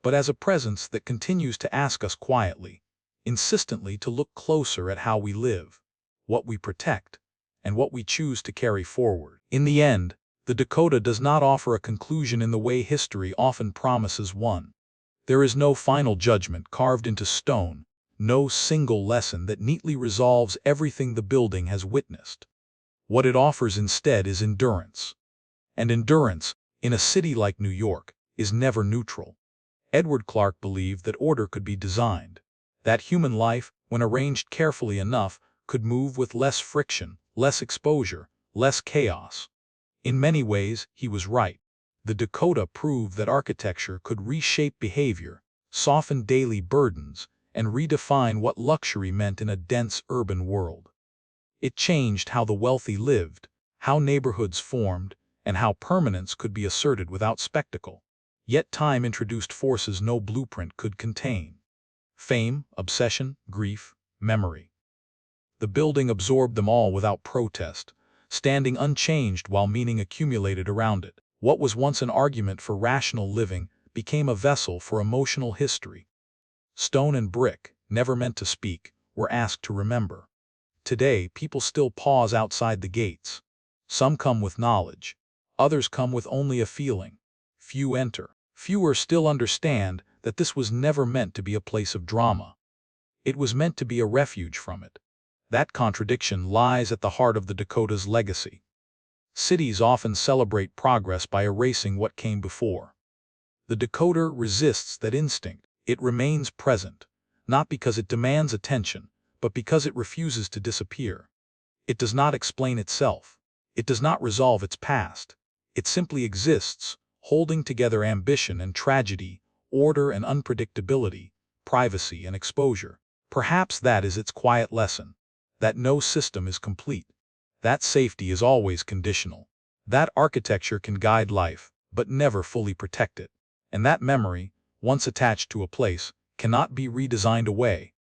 [SPEAKER 1] but as a presence that continues to ask us quietly, insistently to look closer at how we live, what we protect, and what we choose to carry forward. In the end, the Dakota does not offer a conclusion in the way history often promises one. There is no final judgment carved into stone, no single lesson that neatly resolves everything the building has witnessed. What it offers instead is endurance. And endurance, in a city like New York, is never neutral. Edward Clark believed that order could be designed, that human life, when arranged carefully enough, could move with less friction, less exposure, less chaos. In many ways, he was right. The Dakota proved that architecture could reshape behavior, soften daily burdens, and redefine what luxury meant in a dense urban world. It changed how the wealthy lived, how neighborhoods formed, and how permanence could be asserted without spectacle. Yet time introduced forces no blueprint could contain. Fame, obsession, grief, memory. The building absorbed them all without protest, standing unchanged while meaning accumulated around it. What was once an argument for rational living became a vessel for emotional history. Stone and brick, never meant to speak, were asked to remember. Today, people still pause outside the gates. Some come with knowledge. Others come with only a feeling. Few enter. Fewer still understand that this was never meant to be a place of drama. It was meant to be a refuge from it. That contradiction lies at the heart of the Dakota's legacy. Cities often celebrate progress by erasing what came before. The Dakota resists that instinct. It remains present, not because it demands attention, but because it refuses to disappear. It does not explain itself. It does not resolve its past. It simply exists, holding together ambition and tragedy, order and unpredictability, privacy and exposure. Perhaps that is its quiet lesson, that no system is complete, that safety is always conditional, that architecture can guide life, but never fully protect it, and that memory, once attached to a place, cannot be redesigned away.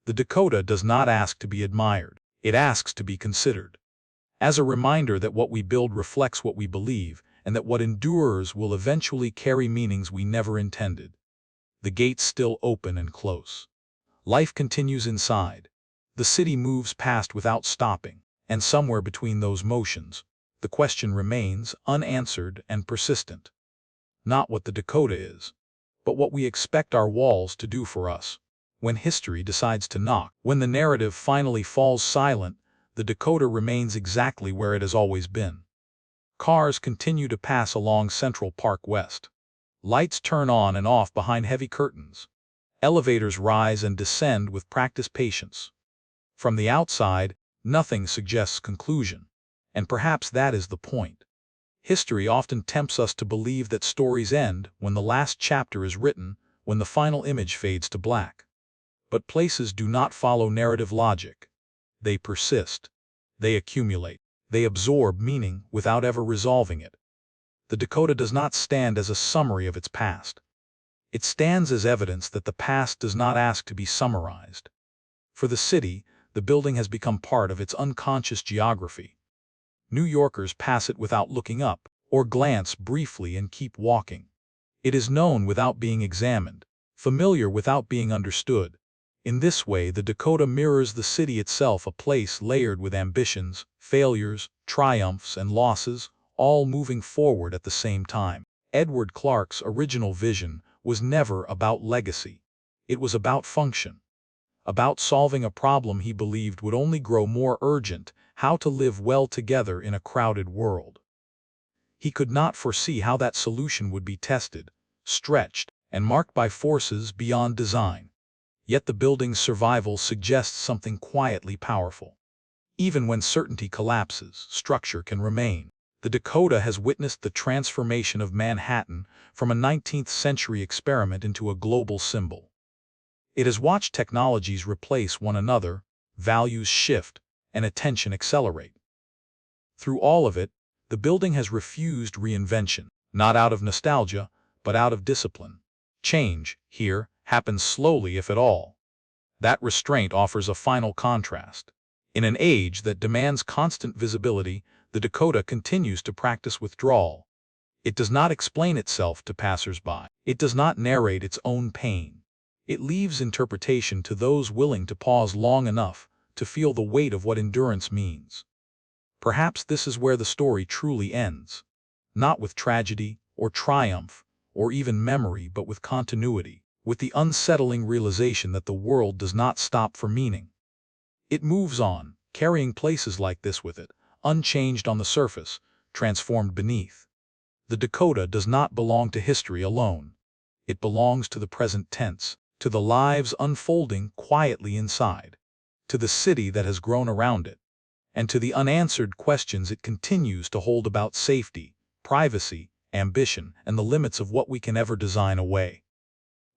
[SPEAKER 1] The Dakota does not ask to be admired, it asks to be considered. As a reminder that what we build reflects what we believe, and that what endures will eventually carry meanings we never intended. The gates still open and close. Life continues inside. The city moves past without stopping, and somewhere between those motions, the question remains unanswered and persistent. Not what the Dakota is, but what we expect our walls to do for us. When history decides to knock, when the narrative finally falls silent, the Dakota remains exactly where it has always been. Cars continue to pass along Central Park West. Lights turn on and off behind heavy curtains. Elevators rise and descend with practiced patience. From the outside, nothing suggests conclusion, and perhaps that is the point. History often tempts us to believe that stories end when the last chapter is written, when the final image fades to black. But places do not follow narrative logic. They persist. They accumulate. They absorb meaning without ever resolving it. The Dakota does not stand as a summary of its past. It stands as evidence that the past does not ask to be summarized. For the city, the building has become part of its unconscious geography. New Yorkers pass it without looking up, or glance briefly and keep walking. It is known without being examined, familiar without being understood. In this way, the Dakota mirrors the city itself, a place layered with ambitions, failures, triumphs, and losses, all moving forward at the same time. Edward Clark's original vision was never about legacy. It was about function, about solving a problem he believed would only grow more urgent: how to live well together in a crowded world. He could not foresee how that solution would be tested, stretched, and marked by forces beyond design. Yet the building's survival suggests something quietly powerful. Even when certainty collapses, structure can remain. The Dakota has witnessed the transformation of Manhattan from a 19th-century experiment into a global symbol. It has watched technologies replace one another, values shift, and attention accelerate. Through all of it, the building has refused reinvention, not out of nostalgia, but out of discipline. Change, here, happens slowly if at all. That restraint offers a final contrast. In an age that demands constant visibility, the Dakota continues to practice withdrawal. It does not explain itself to passers-by. It does not narrate its own pain. It leaves interpretation to those willing to pause long enough to feel the weight of what endurance means. Perhaps this is where the story truly ends. Not with tragedy, or triumph, or even memory, but with continuity, with the unsettling realization that the world does not stop for meaning. It moves on, carrying places like this with it, unchanged on the surface, transformed beneath. The Dakota does not belong to history alone. It belongs to the present tense, to the lives unfolding quietly inside, to the city that has grown around it, and to the unanswered questions it continues to hold about safety, privacy, ambition, and the limits of what we can ever design away.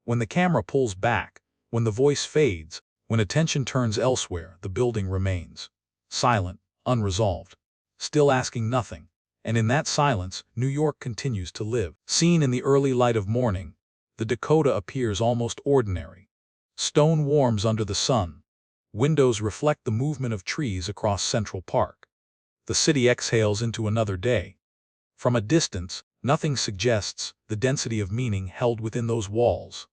[SPEAKER 1] When the camera pulls back, when the voice fades, when attention turns elsewhere, the building remains. Silent, unresolved, still asking nothing. And in that silence, New York continues to live. Seen in the early light of morning, the Dakota appears almost ordinary. Stone warms under the sun. Windows reflect the movement of trees across Central Park. The city exhales into another day. From a distance, nothing suggests the density of meaning held within those walls.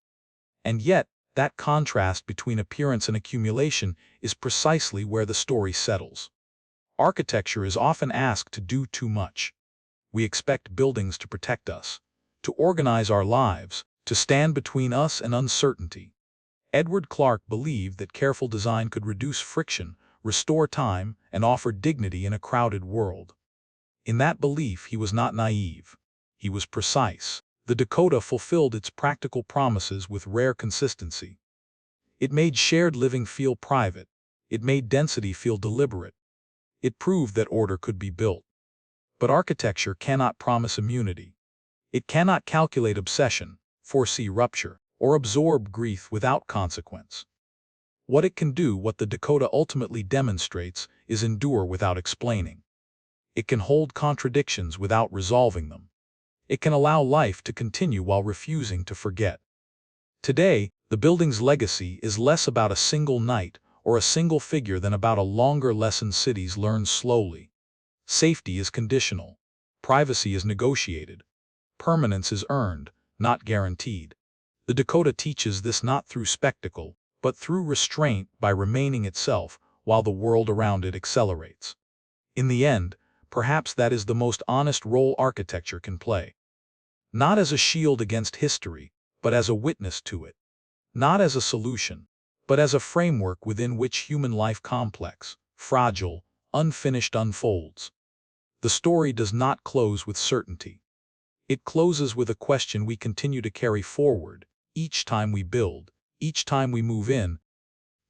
[SPEAKER 1] And yet, that contrast between appearance and accumulation is precisely where the story settles. Architecture is often asked to do too much. We expect buildings to protect us, to organize our lives, to stand between us and uncertainty. Edward Clark believed that careful design could reduce friction, restore time, and offer dignity in a crowded world. In that belief, he was not naive. He was precise. The Dakota fulfilled its practical promises with rare consistency. It made shared living feel private. It made density feel deliberate. It proved that order could be built. But architecture cannot promise immunity. It cannot calculate obsession, foresee rupture, or absorb grief without consequence. What it can do, what the Dakota ultimately demonstrates, is endure without explaining. It can hold contradictions without resolving them. It can allow life to continue while refusing to forget. Today, the building's legacy is less about a single night or a single figure than about a longer lesson cities learn slowly. Safety is conditional. Privacy is negotiated. Permanence is earned, not guaranteed. The Dakota teaches this not through spectacle, but through restraint, by remaining itself while the world around it accelerates. In the end, perhaps that is the most honest role architecture can play. Not as a shield against history, but as a witness to it. Not as a solution, but as a framework within which human life, complex, fragile, unfinished, unfolds. The story does not close with certainty. It closes with a question we continue to carry forward, each time we build, each time we move in,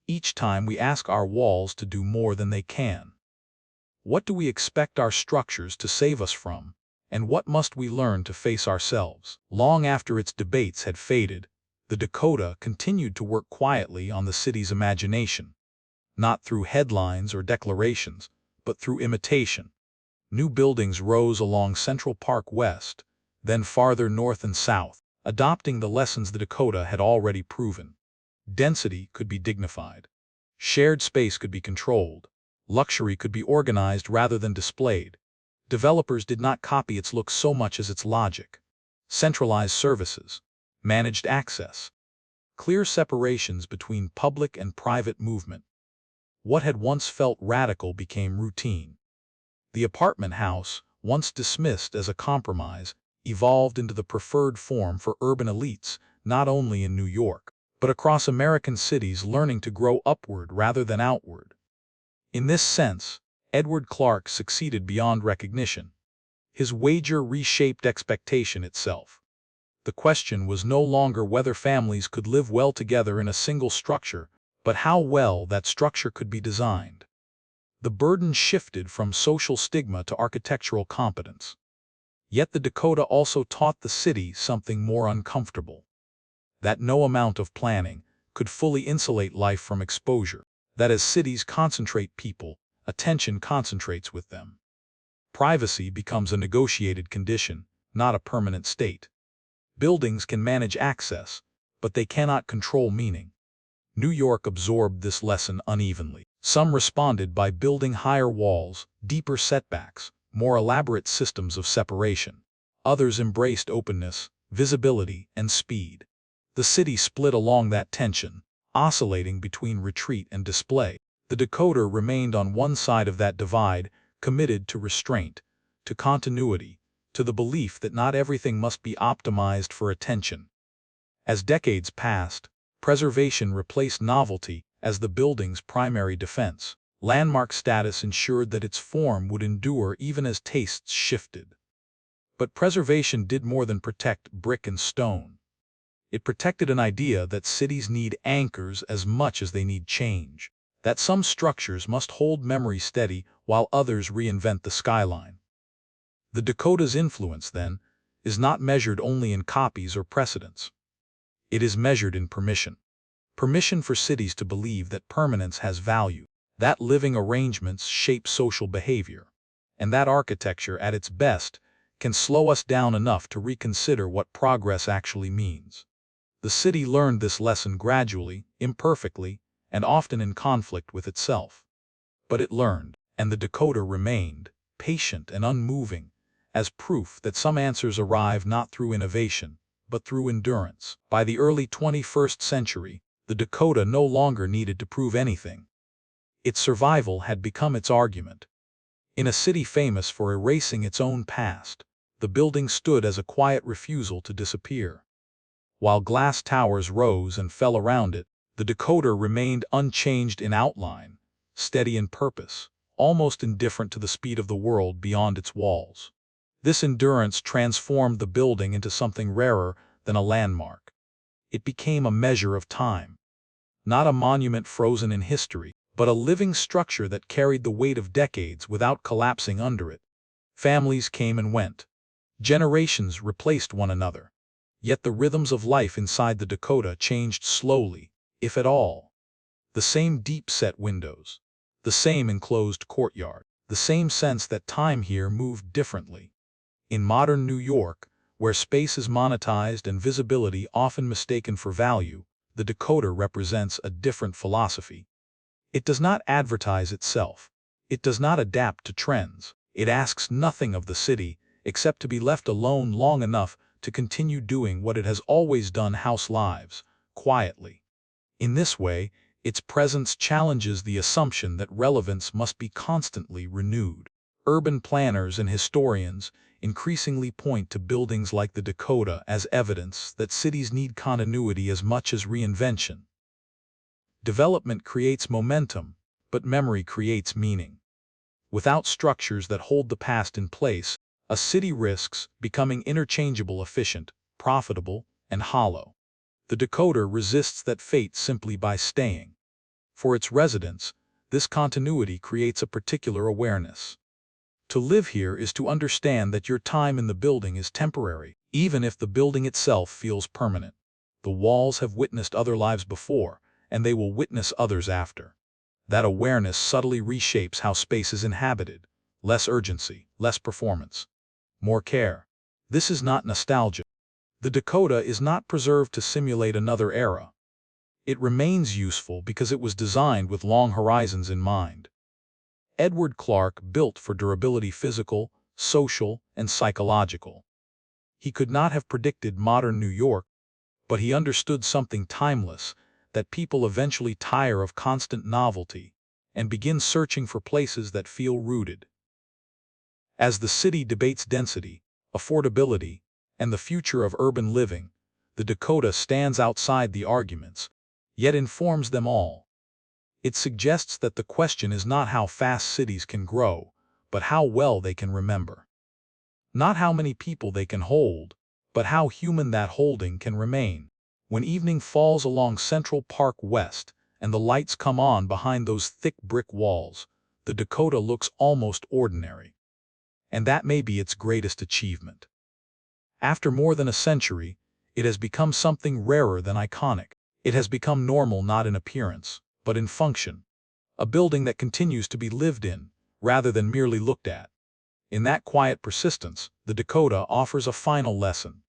[SPEAKER 1] each time we ask our walls to do more than they can. What do we expect our structures to save us from, and what must we learn to face ourselves? Long after its debates had faded, the Dakota continued to work quietly on the city's imagination. Not through headlines or declarations, but through imitation. New buildings rose along Central Park West, then farther north and south, adopting the lessons the Dakota had already proven. Density could be dignified. Shared space could be controlled. Luxury could be organized rather than displayed. Developers did not copy its look so much as its logic. Centralized services. Managed access. Clear separations between public and private movement. What had once felt radical became routine. The apartment house, once dismissed as a compromise, evolved into the preferred form for urban elites, not only in New York, but across American cities learning to grow upward rather than outward. In this sense, Edward Clark succeeded beyond recognition. His wager reshaped expectation itself. The question was no longer whether families could live well together in a single structure, but how well that structure could be designed. The burden shifted from social stigma to architectural competence. Yet the Dakota also taught the city something more uncomfortable. That no amount of planning could fully insulate life from exposure. That as cities concentrate people, attention concentrates with them. Privacy becomes a negotiated condition, not a permanent state. Buildings can manage access, but they cannot control meaning. New York absorbed this lesson unevenly. Some responded by building higher walls, deeper setbacks, more elaborate systems of separation. Others embraced openness, visibility, and speed. The city split along that tension, oscillating between retreat and display. The Dakota remained on one side of that divide, committed to restraint, to continuity, to the belief that not everything must be optimized for attention. As decades passed, preservation replaced novelty as the building's primary defense. Landmark status ensured that its form would endure even as tastes shifted. But preservation did more than protect brick and stone. It protected an idea that cities need anchors as much as they need change, that some structures must hold memory steady while others reinvent the skyline. The Dakota's influence, then, is not measured only in copies or precedents. It is measured in permission. Permission for cities to believe that permanence has value, that living arrangements shape social behavior, and that architecture, at its best, can slow us down enough to reconsider what progress actually means. The city learned this lesson gradually, imperfectly, and often in conflict with itself. But it learned, and the Dakota remained, patient and unmoving, as proof that some answers arrive not through innovation, but through endurance. By the early 21st century, the Dakota no longer needed to prove anything. Its survival had become its argument. In a city famous for erasing its own past, the building stood as a quiet refusal to disappear. While glass towers rose and fell around it, the Dakota remained unchanged in outline, steady in purpose, almost indifferent to the speed of the world beyond its walls. This endurance transformed the building into something rarer than a landmark. It became a measure of time. Not a monument frozen in history, but a living structure that carried the weight of decades without collapsing under it. Families came and went. Generations replaced one another. Yet the rhythms of life inside the Dakota changed slowly, if at all. The same deep-set windows, the same enclosed courtyard, the same sense that time here moved differently. In modern New York, where space is monetized and visibility often mistaken for value, the Dakota represents a different philosophy. It does not advertise itself. It does not adapt to trends. It asks nothing of the city except to be left alone long enough to continue doing what it has always done: house lives, quietly. In this way, its presence challenges the assumption that relevance must be constantly renewed. Urban planners and historians increasingly point to buildings like the Dakota as evidence that cities need continuity as much as reinvention. Development creates momentum, but memory creates meaning. Without structures that hold the past in place, a city risks becoming interchangeable, efficient, profitable, and hollow. The Dakota resists that fate simply by staying. For its residents, this continuity creates a particular awareness. To live here is to understand that your time in the building is temporary, even if the building itself feels permanent. The walls have witnessed other lives before, and they will witness others after. That awareness subtly reshapes how space is inhabited. Less urgency, less performance, more care. This is not nostalgia. The Dakota is not preserved to simulate another era. It remains useful because it was designed with long horizons in mind. Edward Clark built for durability: physical, social, and psychological. He could not have predicted modern New York, but he understood something timeless, that people eventually tire of constant novelty and begin searching for places that feel rooted. As the city debates density, affordability, and the future of urban living, the Dakota stands outside the arguments, yet informs them all. It suggests that the question is not how fast cities can grow, but how well they can remember. Not how many people they can hold, but how human that holding can remain. When evening falls along Central Park West and the lights come on behind those thick brick walls, the Dakota looks almost ordinary. And that may be its greatest achievement. After more than a century, it has become something rarer than iconic. It has become normal not in appearance, but in function. A building that continues to be lived in, rather than merely looked at. In that quiet persistence, the Dakota offers a final lesson.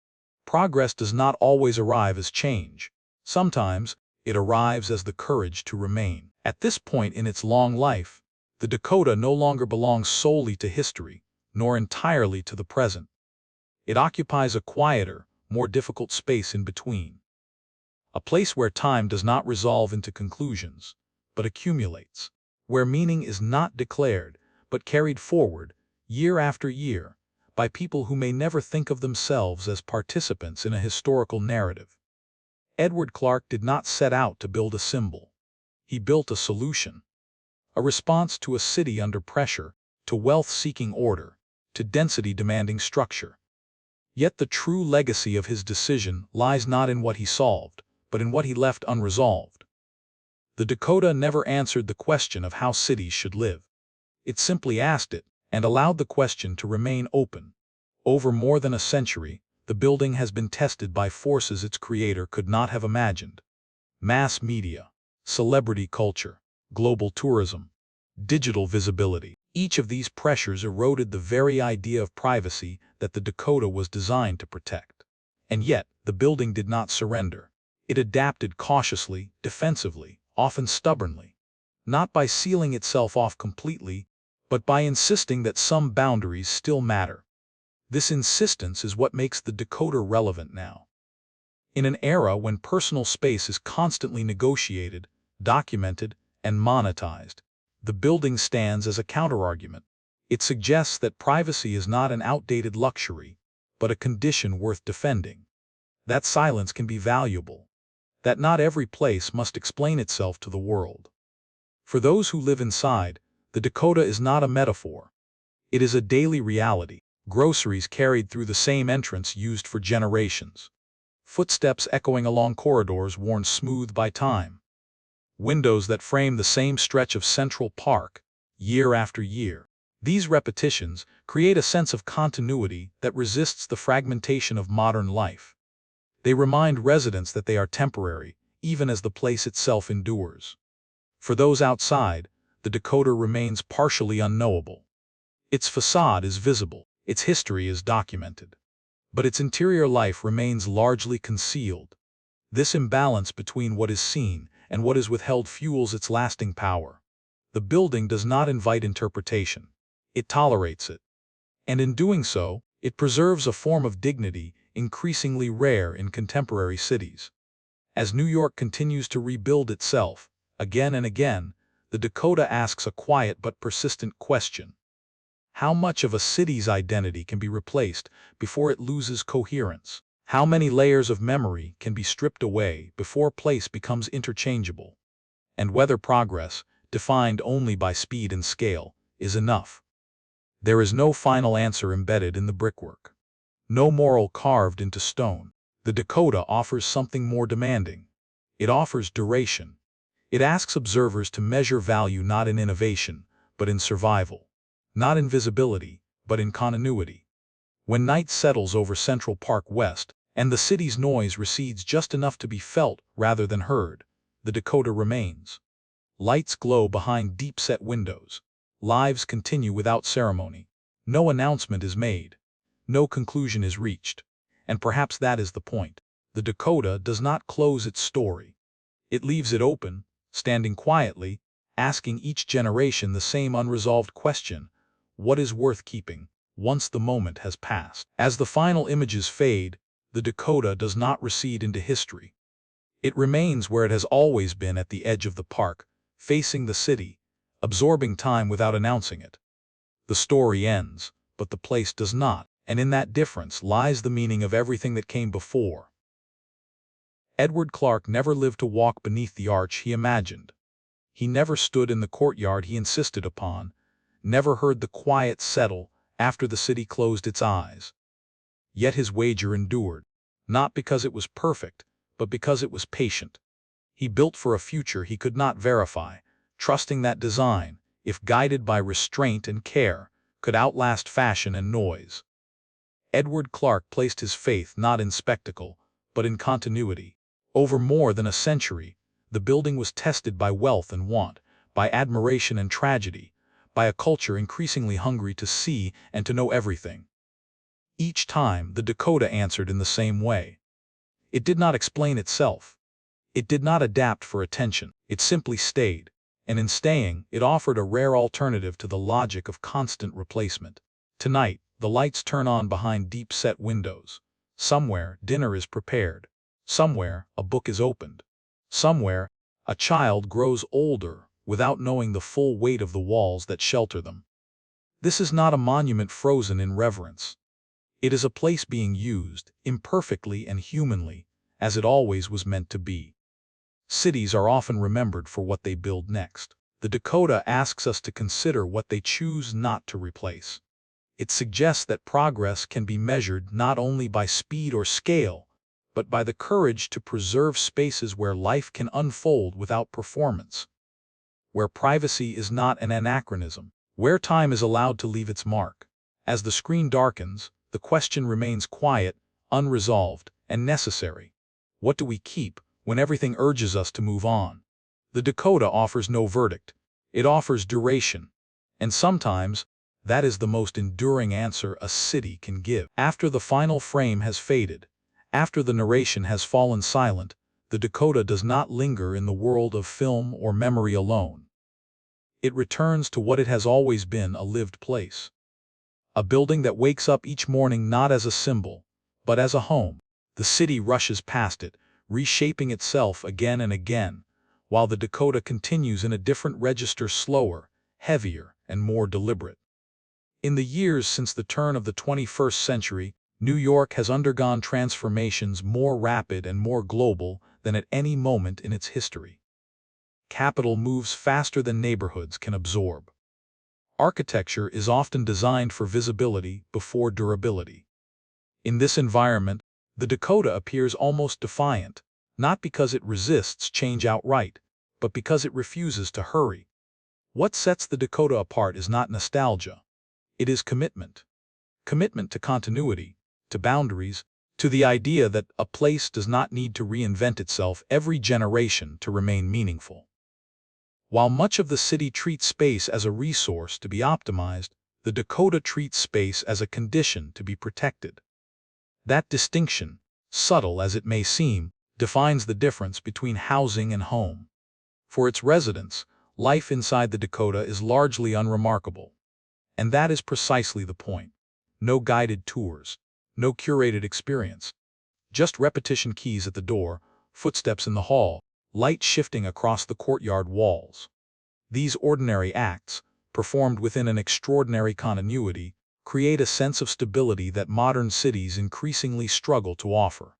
[SPEAKER 1] Progress does not always arrive as change. Sometimes, It arrives as the courage to remain. At this point in its long life, the Dakota no longer belongs solely to history, nor entirely to the present. It occupies a quieter, more difficult space in between. A place where time does not resolve into conclusions, but accumulates. Where meaning is not declared, but carried forward, year after year, by people who may never think of themselves as participants in a historical narrative. Edward Clark did not set out to build a symbol. He built a solution. A response to a city under pressure, to wealth-seeking order, to density-demanding structure. Yet the true legacy of his decision lies not in what he solved, but in what he left unresolved. The Dakota never answered the question of how cities should live. It simply asked it, and allowed the question to remain open. Over more than a century, the building has been tested by forces its creator could not have imagined. Mass media, celebrity culture, global tourism, digital visibility. Each of these pressures eroded the very idea of privacy that the Dakota was designed to protect. And yet, the building did not surrender. It adapted cautiously, defensively, often stubbornly. Not by sealing itself off completely, but by insisting that some boundaries still matter. This insistence is what makes the Dakota relevant now. In an era when personal space is constantly negotiated, documented, and monetized, the building stands as a counterargument. It suggests that privacy is not an outdated luxury, but a condition worth defending. That silence can be valuable. That not every place must explain itself to the world. For those who live inside, the Dakota is not a metaphor. It is a daily reality. Groceries carried through the same entrance used for generations. Footsteps echoing along corridors worn smooth by time. Windows that frame the same stretch of Central Park, year after year. These repetitions create a sense of continuity that resists the fragmentation of modern life. They remind residents that they are temporary, even as the place itself endures. For those outside, the Dakota remains partially unknowable. Its facade is visible, its history is documented. But its interior life remains largely concealed. This imbalance between what is seen and what is withheld fuels its lasting power. The building does not invite interpretation. It tolerates it. And in doing so, it preserves a form of dignity increasingly rare in contemporary cities. As New York continues to rebuild itself, again and again, the Dakota asks a quiet but persistent question. How much of a city's identity can be replaced before it loses coherence? How many layers of memory can be stripped away before place becomes interchangeable? And whether progress, defined only by speed and scale, is enough? There is no final answer embedded in the brickwork. No moral carved into stone. The Dakota offers something more demanding. It offers duration. It asks observers to measure value not in innovation, but in survival. Not in visibility, but in continuity. When night settles over Central Park West, and the city's noise recedes just enough to be felt rather than heard, the Dakota remains. Lights glow behind deep-set windows. Lives continue without ceremony. No announcement is made. No conclusion is reached. And perhaps that is the point. The Dakota does not close its story. It leaves it open, standing quietly, asking each generation the same unresolved question: what is worth keeping, once the moment has passed? As the final images fade, the Dakota does not recede into history. It remains where it has always been, at the edge of the park, facing the city, absorbing time without announcing it. The story ends, but the place does not, and in that difference lies the meaning of everything that came before. Edward Clark never lived to walk beneath the arch he imagined. He never stood in the courtyard he insisted upon, never heard the quiet settle after the city closed its eyes. Yet his wager endured, not because it was perfect, but because it was patient. He built for a future he could not verify, trusting that design, if guided by restraint and care, could outlast fashion and noise. Edward Clark placed his faith not in spectacle, but in continuity. Over more than a century, the building was tested by wealth and want, by admiration and tragedy, by a culture increasingly hungry to see and to know everything. Each time, the Dakota answered in the same way. It did not explain itself. It did not adapt for attention, it simply stayed, and in staying, it offered a rare alternative to the logic of constant replacement. Tonight, the lights turn on behind deep-set windows. Somewhere, dinner is prepared. Somewhere, a book is opened. Somewhere, a child grows older without knowing the full weight of the walls that shelter them. This is not a monument frozen in reverence. It is a place being used, imperfectly and humanly, as it always was meant to be. Cities are often remembered for what they build next. The Dakota asks us to consider what they choose not to replace. It suggests that progress can be measured not only by speed or scale, but by the courage to preserve spaces where life can unfold without performance, where privacy is not an anachronism, where time is allowed to leave its mark. As the screen darkens, the question remains quiet, unresolved, and necessary. What do we keep when everything urges us to move on? The Dakota offers no verdict. It offers duration. And sometimes, that is the most enduring answer a city can give. After the final frame has faded, after the narration has fallen silent, the Dakota does not linger in the world of film or memory alone. It returns to what it has always been, a lived place. A building that wakes up each morning not as a symbol, but as a home. The city rushes past it, reshaping itself again and again, while the Dakota continues in a different register, slower, heavier, and more deliberate. In the years since the turn of the 21st century, New York has undergone transformations more rapid and more global than at any moment in its history. Capital moves faster than neighborhoods can absorb. Architecture is often designed for visibility before durability. In this environment, the Dakota appears almost defiant, not because it resists change outright, but because it refuses to hurry. What sets the Dakota apart is not nostalgia. It is commitment. Commitment to continuity, to boundaries, to the idea that a place does not need to reinvent itself every generation to remain meaningful. While much of the city treats space as a resource to be optimized, the Dakota treats space as a condition to be protected. That distinction, subtle as it may seem, defines the difference between housing and home. For its residents, life inside the Dakota is largely unremarkable. And that is precisely the point. No guided tours, no curated experience. Just repetition keys at the door, footsteps in the hall, light shifting across the courtyard walls. These ordinary acts, performed within an extraordinary continuity, create a sense of stability that modern cities increasingly struggle to offer.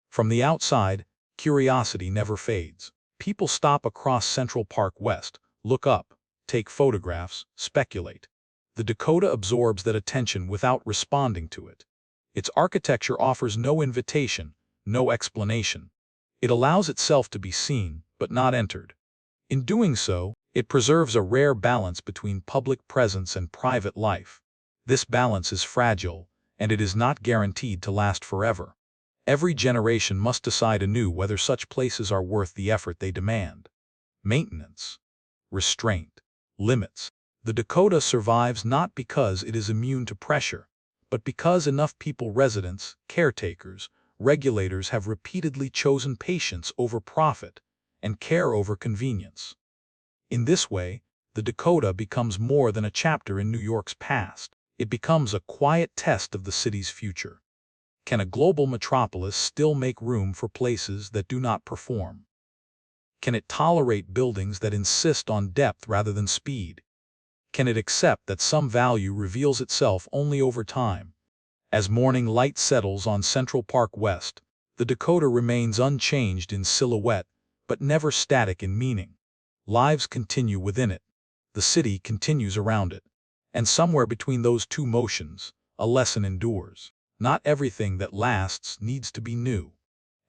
[SPEAKER 1] From the outside, curiosity never fades. People stop across Central Park West, look up, take photographs, speculate. The Dakota absorbs that attention without responding to it. Its architecture offers no invitation, no explanation. It allows itself to be seen, but not entered. In doing so, it preserves a rare balance between public presence and private life. This balance is fragile, and it is not guaranteed to last forever. Every generation must decide anew whether such places are worth the effort they demand. Maintenance, restraint, limits. The Dakota survives not because it is immune to pressure, but because enough people, residents, caretakers, regulators have repeatedly chosen patience over profit and care over convenience. In this way, the Dakota becomes more than a chapter in New York's past. It becomes a quiet test of the city's future. Can a global metropolis still make room for places that do not perform? Can it tolerate buildings that insist on depth rather than speed? Can it accept that some value reveals itself only over time? As morning light settles on Central Park West, the Dakota remains unchanged in silhouette, but never static in meaning. Lives continue within it. The city continues around it. And somewhere between those two motions, a lesson endures. Not everything that lasts needs to be new.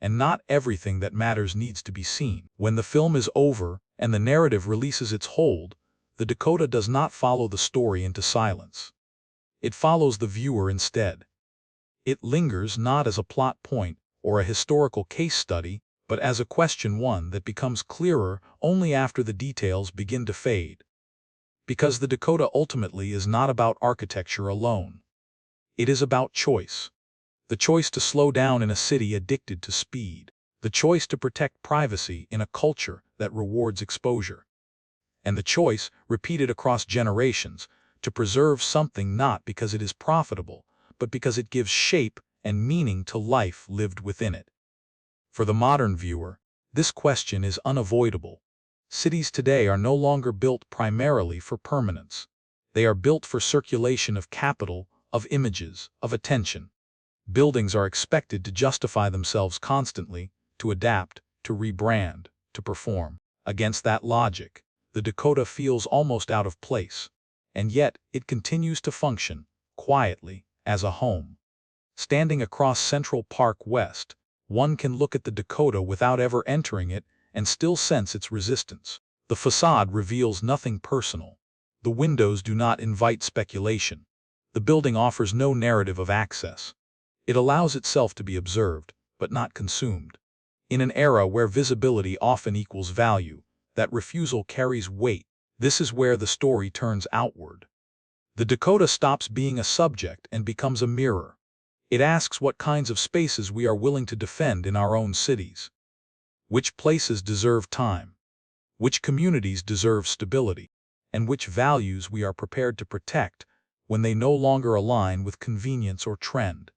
[SPEAKER 1] And not everything that matters needs to be seen. When the film is over and the narrative releases its hold, the Dakota does not follow the story into silence. It follows the viewer instead. It lingers not as a plot point or a historical case study, but as a question, one that becomes clearer only after the details begin to fade. Because the Dakota ultimately is not about architecture alone. It is about choice. The choice to slow down in a city addicted to speed. the choice to protect privacy in a culture that rewards exposure, and the choice, repeated across generations, to preserve something not because it is profitable, but because it gives shape and meaning to life lived within it. For the modern viewer, this question is unavoidable. Cities today are no longer built primarily for permanence. They are built for circulation of capital, of images, of attention. Buildings are expected to justify themselves constantly, to adapt, to rebrand, to perform. Against that logic, the Dakota feels almost out of place, and yet it continues to function, quietly, as a home. Standing across Central Park West, one can look at the Dakota without ever entering it and still sense its resistance. The facade reveals nothing personal. The windows do not invite speculation. The building offers no narrative of access. It allows itself to be observed, but not consumed. In an era where visibility often equals value, that refusal carries weight. This is where the story turns outward. The Dakota stops being a subject and becomes a mirror. It asks what kinds of spaces we are willing to defend in our own cities. Which places deserve time? Which communities deserve stability? And which values we are prepared to protect when they no longer align with convenience or trend?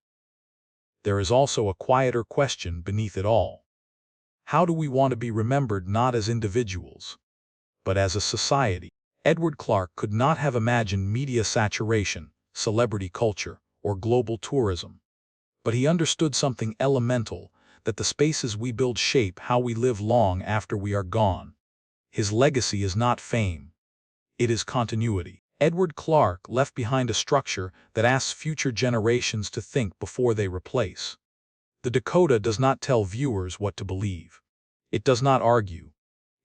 [SPEAKER 1] There is also a quieter question beneath it all. How do we want to be remembered not as individuals, but as a society? Edward Clark could not have imagined media saturation, celebrity culture, or global tourism. But he understood something elemental, that the spaces we build shape how we live long after we are gone. His legacy is not fame. It is continuity. Edward Clark left behind a structure that asks future generations to think before they replace. The Dakota does not tell viewers what to believe. It does not argue.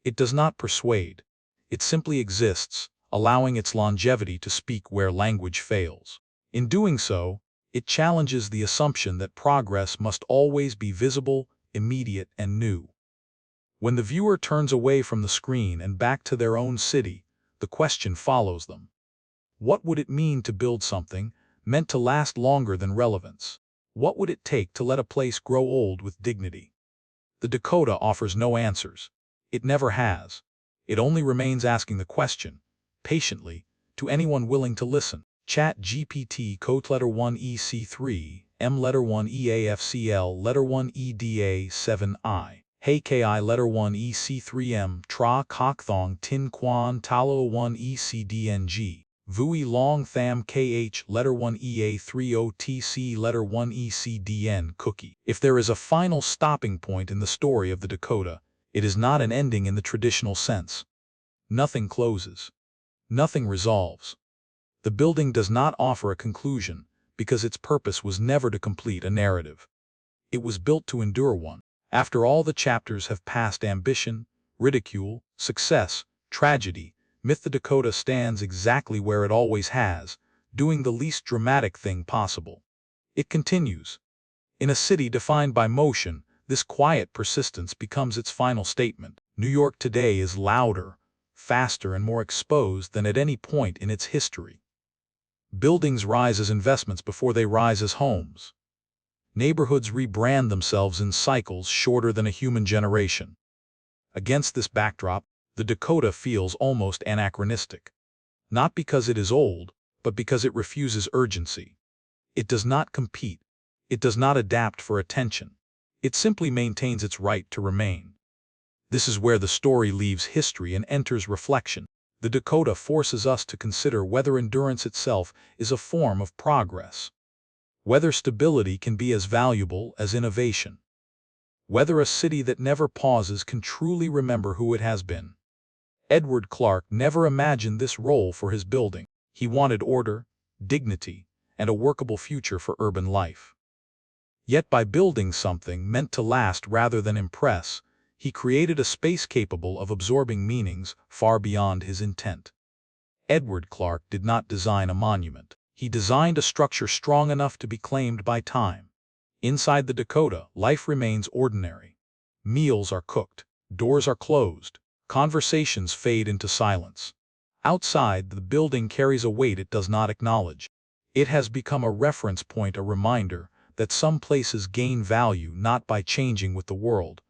[SPEAKER 1] It does not persuade. It simply exists, allowing its longevity to speak where language fails. In doing so, it challenges the assumption that progress must always be visible, immediate, and new. When the viewer turns away from the screen and back to their own city, the question follows them. What would it mean to build something meant to last longer than relevance? What would it take to let a place grow old with dignity? The Dakota offers no answers. It never has. It only remains asking the question, patiently, to anyone willing to listen. Chat GPT code letter 1 EC3, M letter 1 EAFCL letter 1 EDA 7I. Hey KI letter 1 EC3M Tra Kokthong Tin Quan Talo 1 ECDNG. Vui Long Tham KH letter 1 EA30TC letter 1 ECDN Cookie. If there is a final stopping point in the story of the Dakota, it is not an ending in the traditional sense. Nothing closes. Nothing resolves. The building does not offer a conclusion, because its purpose was never to complete a narrative. It was built to endure one. After all the chapters have passed ambition, ridicule, success, tragedy, the Dakota stands exactly where it always has, doing the least dramatic thing possible. It continues. In a city defined by motion, this quiet persistence becomes its final statement. New York today is louder, faster, and more exposed than at any point in its history. Buildings rise as investments before they rise as homes. Neighborhoods rebrand themselves in cycles shorter than a human generation. Against this backdrop, the Dakota feels almost anachronistic. Not because it is old, but because it refuses urgency. It does not compete. It does not adapt for attention. It simply maintains its right to remain. This is where the story leaves history and enters reflection. The Dakota forces us to consider whether endurance itself is a form of progress. Whether stability can be as valuable as innovation. Whether a city that never pauses can truly remember who it has been. Edward Clark never imagined this role for his building. He wanted order, dignity, and a workable future for urban life. Yet by building something meant to last rather than impress, he created a space capable of absorbing meanings far beyond his intent. Edward Clark did not design a monument. He designed a structure strong enough to be claimed by time. Inside the Dakota, life remains ordinary. Meals are cooked, doors are closed, conversations fade into silence. Outside, the building carries a weight it does not acknowledge. It has become a reference point, a reminder that some places gain value not by changing with the world,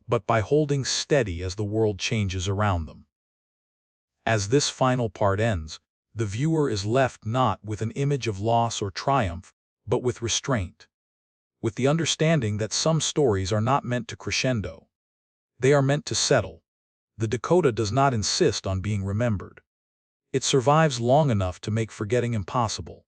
[SPEAKER 1] but by holding steady as the world changes around them. As this final part ends, the viewer is left not with an image of loss or triumph, but with restraint, with the understanding that some stories are not meant to crescendo. They are meant to settle. The Dakota does not insist on being remembered. It survives long enough to make forgetting impossible.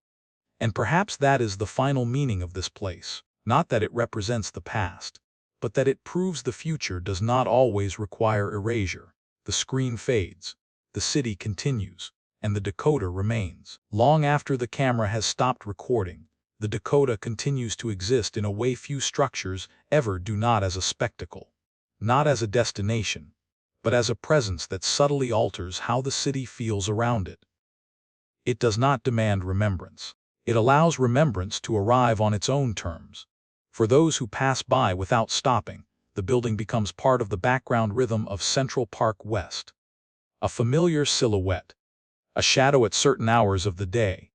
[SPEAKER 1] And perhaps that is the final meaning of this place, not that it represents the past, but that it proves the future does not always require erasure. The screen fades, the city continues, and the Dakota remains. Long after the camera has stopped recording, the Dakota continues to exist in a way few structures ever do, not as a spectacle, not as a destination, but as a presence that subtly alters how the city feels around it. It does not demand remembrance. It allows remembrance to arrive on its own terms. For those who pass by without stopping, the building becomes part of the background rhythm of Central Park West. A familiar silhouette, a shadow at certain hours of the day.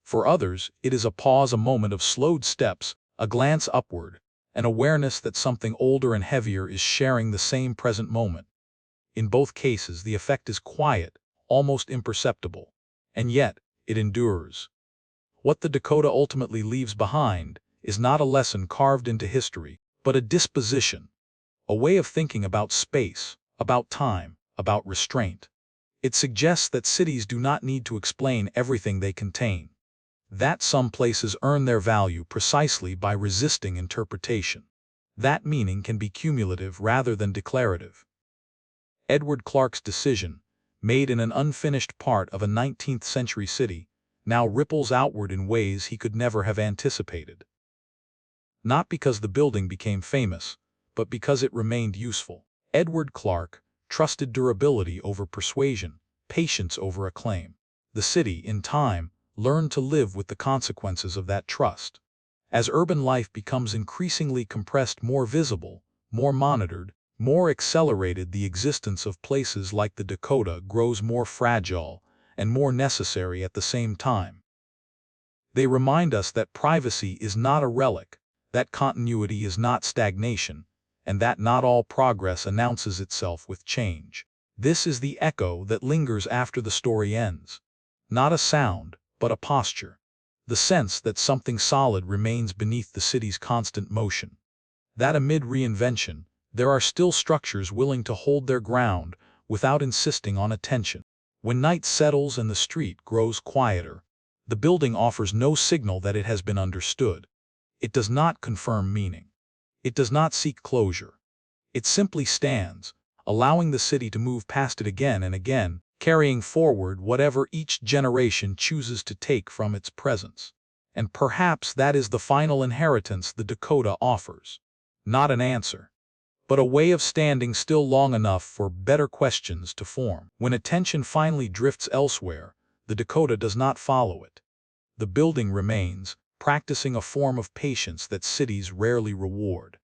[SPEAKER 1] For others, it is a pause, a moment of slowed steps, a glance upward, an awareness that something older and heavier is sharing the same present moment. In both cases, the effect is quiet, almost imperceptible, and yet it endures. What the Dakota ultimately leaves behind is not a lesson carved into history, but a disposition, a way of thinking about space, about time, about restraint. It suggests that cities do not need to explain everything they contain, that some places earn their value precisely by resisting interpretation. That meaning can be cumulative rather than declarative. Edward Clarke's decision, made in an unfinished part of a 19th century city, now ripples outward in ways he could never have anticipated. Not because the building became famous, but because it remained useful. Edward Clarke trusted durability over persuasion, patience over acclaim. The city, in time, learned to live with the consequences of that trust. As urban life becomes increasingly compressed, more visible, more monitored, more accelerated, the existence of places like the Dakota grows more fragile and more necessary at the same time. They remind us that privacy is not a relic, that continuity is not stagnation, and that not all progress announces itself with change. This is the echo that lingers after the story ends. Not a sound, but a posture. The sense that something solid remains beneath the city's constant motion. That amid reinvention, there are still structures willing to hold their ground without insisting on attention. When night settles and the street grows quieter, the building offers no signal that it has been understood. It does not confirm meaning. It does not seek closure. It simply stands, allowing the city to move past it again and again, carrying forward whatever each generation chooses to take from its presence. And perhaps that is the final inheritance the Dakota offers. Not an answer, but a way of standing still long enough for better questions to form. When attention finally drifts elsewhere, the Dakota does not follow it. The building remains, practicing a form of patience that cities rarely reward.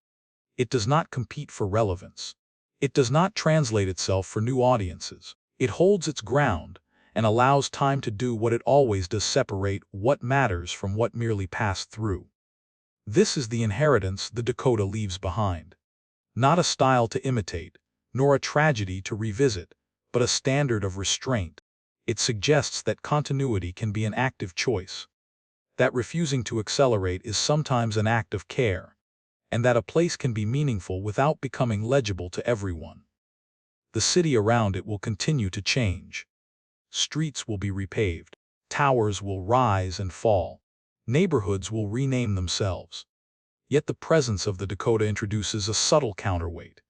[SPEAKER 1] It does not compete for relevance. It does not translate itself for new audiences. It holds its ground and allows time to do what it always does: separate what matters from what merely passed through. This is the inheritance the Dakota leaves behind. Not a style to imitate, nor a tragedy to revisit, but a standard of restraint. It suggests that continuity can be an active choice, that refusing to accelerate is sometimes an act of care, and that a place can be meaningful without becoming legible to everyone. The city around it will continue to change. Streets will be repaved, towers will rise and fall, neighborhoods will rename themselves. Yet the presence of the Dakota introduces a subtle counterweight.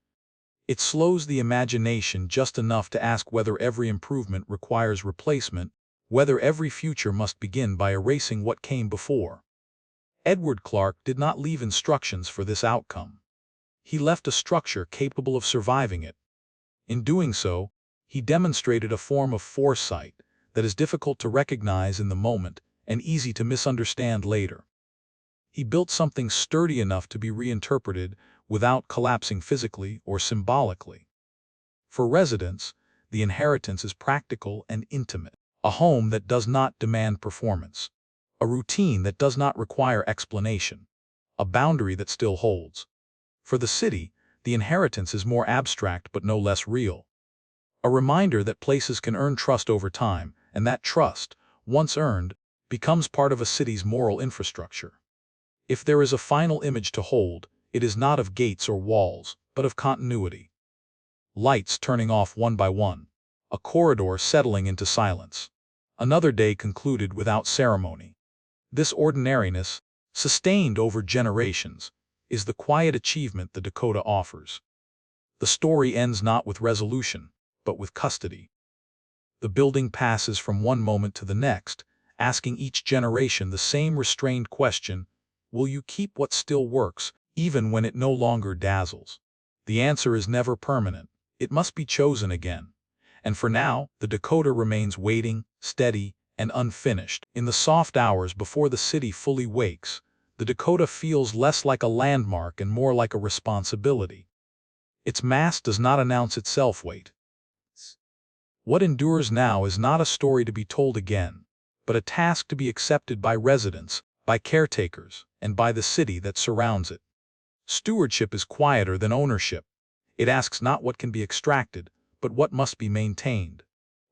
[SPEAKER 1] It slows the imagination just enough to ask whether every improvement requires replacement, whether every future must begin by erasing what came before. Edward Clarke did not leave instructions for this outcome. He left a structure capable of surviving it. In doing so, he demonstrated a form of foresight that is difficult to recognize in the moment and easy to misunderstand later. He built something sturdy enough to be reinterpreted without collapsing physically or symbolically. For residents, the inheritance is practical and intimate. A home that does not demand performance. A routine that does not require explanation. A boundary that still holds. For the city, the inheritance is more abstract but no less real. A reminder that places can earn trust over time, and that trust, once earned, becomes part of a city's moral infrastructure. If there is a final image to hold, it is not of gates or walls, but of continuity. Lights turning off one by one. A corridor settling into silence. Another day concluded without ceremony. This ordinariness, sustained over generations, is the quiet achievement the Dakota offers. The story ends not with resolution, but with custody. The building passes from one moment to the next, asking each generation the same restrained question: will you keep what still works, even when it no longer dazzles? The answer is never permanent. It must be chosen again. And for now, the Dakota remains waiting, steady, and unfinished. In the soft hours before the city fully wakes, the Dakota feels less like a landmark and more like a responsibility. Its mass does not announce itself weight. What endures now is not a story to be told again, but a task to be accepted by residents, by caretakers, and by the city that surrounds it. Stewardship is quieter than ownership. It asks not what can be extracted, but what must be maintained.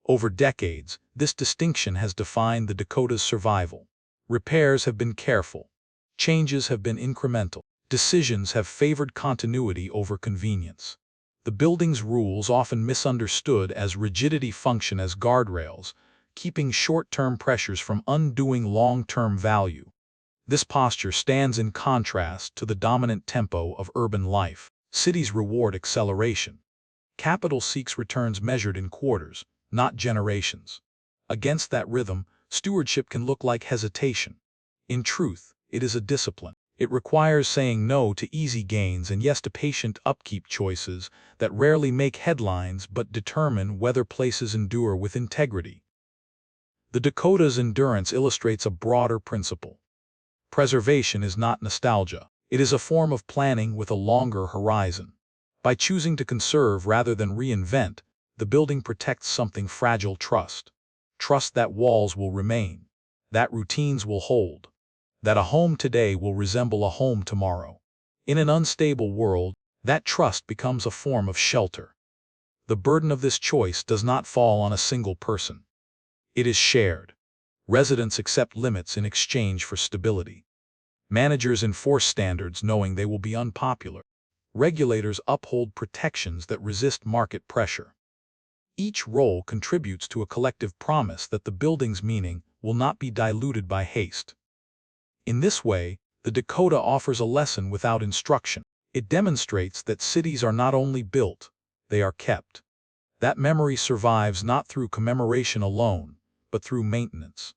[SPEAKER 1] Over decades, this distinction has defined the Dakota's survival. Repairs have been careful. Changes have been incremental. Decisions have favored continuity over convenience. The building's rules, often misunderstood as rigidity, function as guardrails, keeping short-term pressures from undoing long-term value. This posture stands in contrast to the dominant tempo of urban life. Cities reward acceleration. Capital seeks returns measured in quarters, not generations. Against that rhythm, stewardship can look like hesitation. In truth, it is a discipline. It requires saying no to easy gains and yes to patient upkeep choices that rarely make headlines but determine whether places endure with integrity. The Dakota's endurance illustrates a broader principle. Preservation is not nostalgia. It is a form of planning with a longer horizon. By choosing to conserve rather than reinvent, the building protects something fragile: trust. Trust that walls will remain, that routines will hold, that a home today will resemble a home tomorrow. In an unstable world, that trust becomes a form of shelter. The burden of this choice does not fall on a single person. It is shared. Residents accept limits in exchange for stability. Managers enforce standards knowing they will be unpopular. Regulators uphold protections that resist market pressure. Each role contributes to a collective promise that the building's meaning will not be diluted by haste. In this way, the Dakota offers a lesson without instruction. It demonstrates that cities are not only built, they are kept. That memory survives not through commemoration alone, but through maintenance.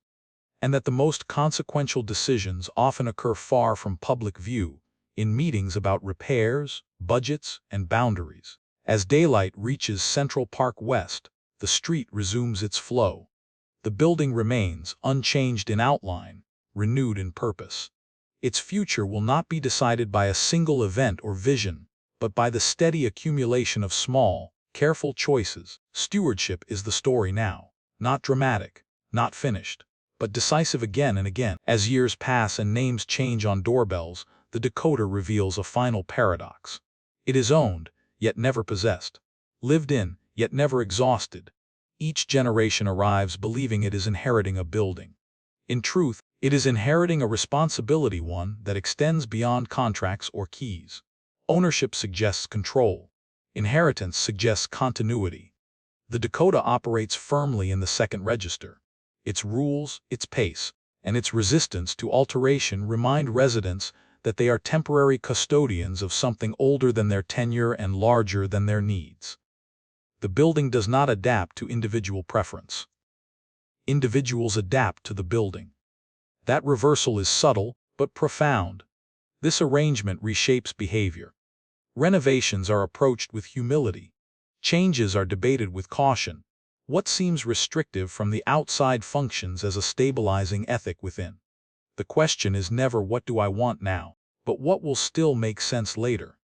[SPEAKER 1] And that the most consequential decisions often occur far from public view, in meetings about repairs, budgets, and boundaries. As daylight reaches Central Park West, the street resumes its flow. The building remains unchanged in outline, renewed in purpose. Its future will not be decided by a single event or vision, but by the steady accumulation of small, careful choices. Stewardship is the story now, not dramatic, not finished, but decisive again and again. As years pass and names change on doorbells, the Dakota reveals a final paradox. It is owned, yet never possessed. Lived in, yet never exhausted. Each generation arrives believing it is inheriting a building. In truth, it is inheriting a responsibility, one that extends beyond contracts or keys. Ownership suggests control. Inheritance suggests continuity. The Dakota operates firmly in the second register. Its rules, its pace, and its resistance to alteration remind residents that they are temporary custodians of something older than their tenure and larger than their needs. The building does not adapt to individual preference. Individuals adapt to the building. That reversal is subtle, but profound. This arrangement reshapes behavior. Renovations are approached with humility. Changes are debated with caution. What seems restrictive from the outside functions as a stabilizing ethic within. The question is never what do I want now, but what will still make sense later.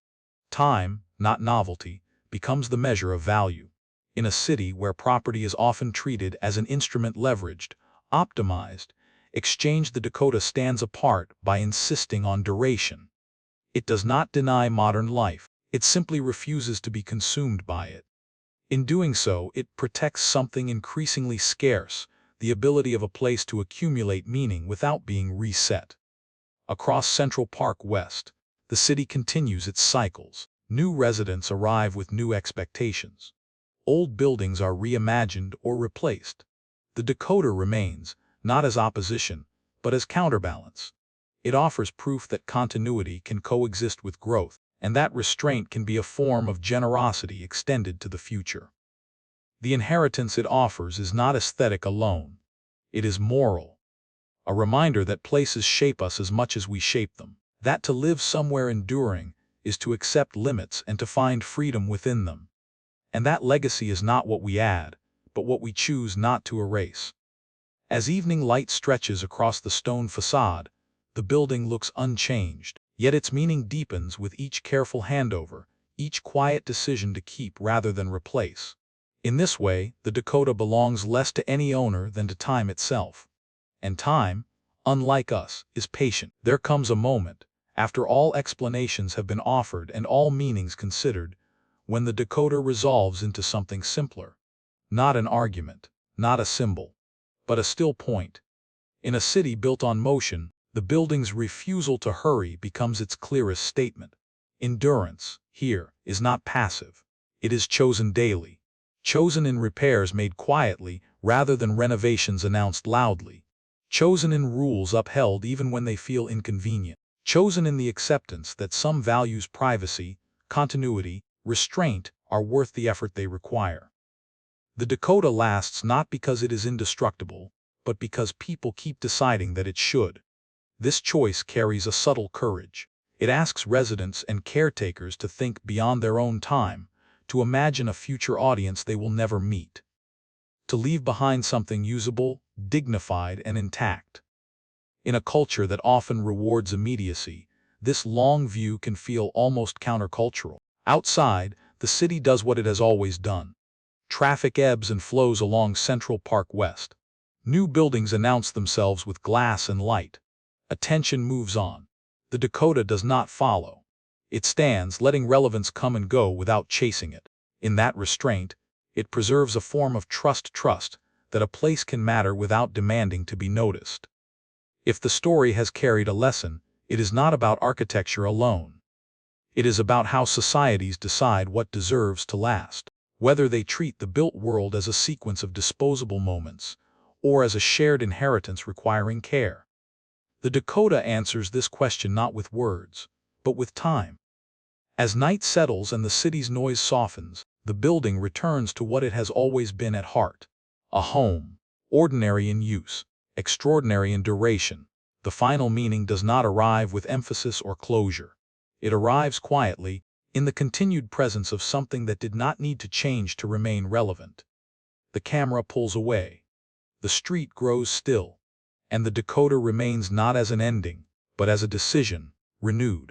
[SPEAKER 1] Time, not novelty, becomes the measure of value. In a city where property is often treated as an instrument leveraged, optimized, exchanged, the Dakota stands apart by insisting on duration. It does not deny modern life. It simply refuses to be consumed by it. In doing so, it protects something increasingly scarce, the ability of a place to accumulate meaning without being reset. Across Central Park West, the city continues its cycles. New residents arrive with new expectations. Old buildings are reimagined or replaced. The decoder remains, not as opposition, but as counterbalance. It offers proof that continuity can coexist with growth, and that restraint can be a form of generosity extended to the future. The inheritance it offers is not aesthetic alone. It is moral. A reminder that places shape us as much as we shape them. That to live somewhere enduring is to accept limits and to find freedom within them. And that legacy is not what we add, but what we choose not to erase. As evening light stretches across the stone facade, the building looks unchanged, yet its meaning deepens with each careful handover, each quiet decision to keep rather than replace. In this way, the Dakota belongs less to any owner than to time itself. And time, unlike us, is patient. There comes a moment, after all explanations have been offered and all meanings considered, when the Dakota resolves into something simpler. Not an argument, not a symbol, but a still point. In a city built on motion, the building's refusal to hurry becomes its clearest statement. Endurance, here, is not passive. It is chosen daily. Chosen in repairs made quietly rather than renovations announced loudly. Chosen in rules upheld even when they feel inconvenient. Chosen in the acceptance that some values privacy, continuity, restraint are worth the effort they require. The Dakota lasts not because it is indestructible, but because people keep deciding that it should. This choice carries a subtle courage. It asks residents and caretakers to think beyond their own time, to imagine a future audience they will never meet. To leave behind something usable, dignified, and intact. In a culture that often rewards immediacy, this long view can feel almost countercultural. Outside, the city does what it has always done. Traffic ebbs and flows along Central Park West. New buildings announce themselves with glass and light. Attention moves on. The Dakota does not follow. It stands, letting relevance come and go without chasing it. In that restraint, it preserves a form of trust that a place can matter without demanding to be noticed. If the story has carried a lesson, it is not about architecture alone. It is about how societies decide what deserves to last, whether they treat the built world as a sequence of disposable moments, or as a shared inheritance requiring care. The Dakota answers this question not with words, but with time. As night settles and the city's noise softens, the building returns to what it has always been at heart. A home, ordinary in use, extraordinary in duration. The final meaning does not arrive with emphasis or closure. It arrives quietly, in the continued presence of something that did not need to change to remain relevant. The camera pulls away. The street grows still. And the Dakota remains not as an ending, but as a decision, renewed.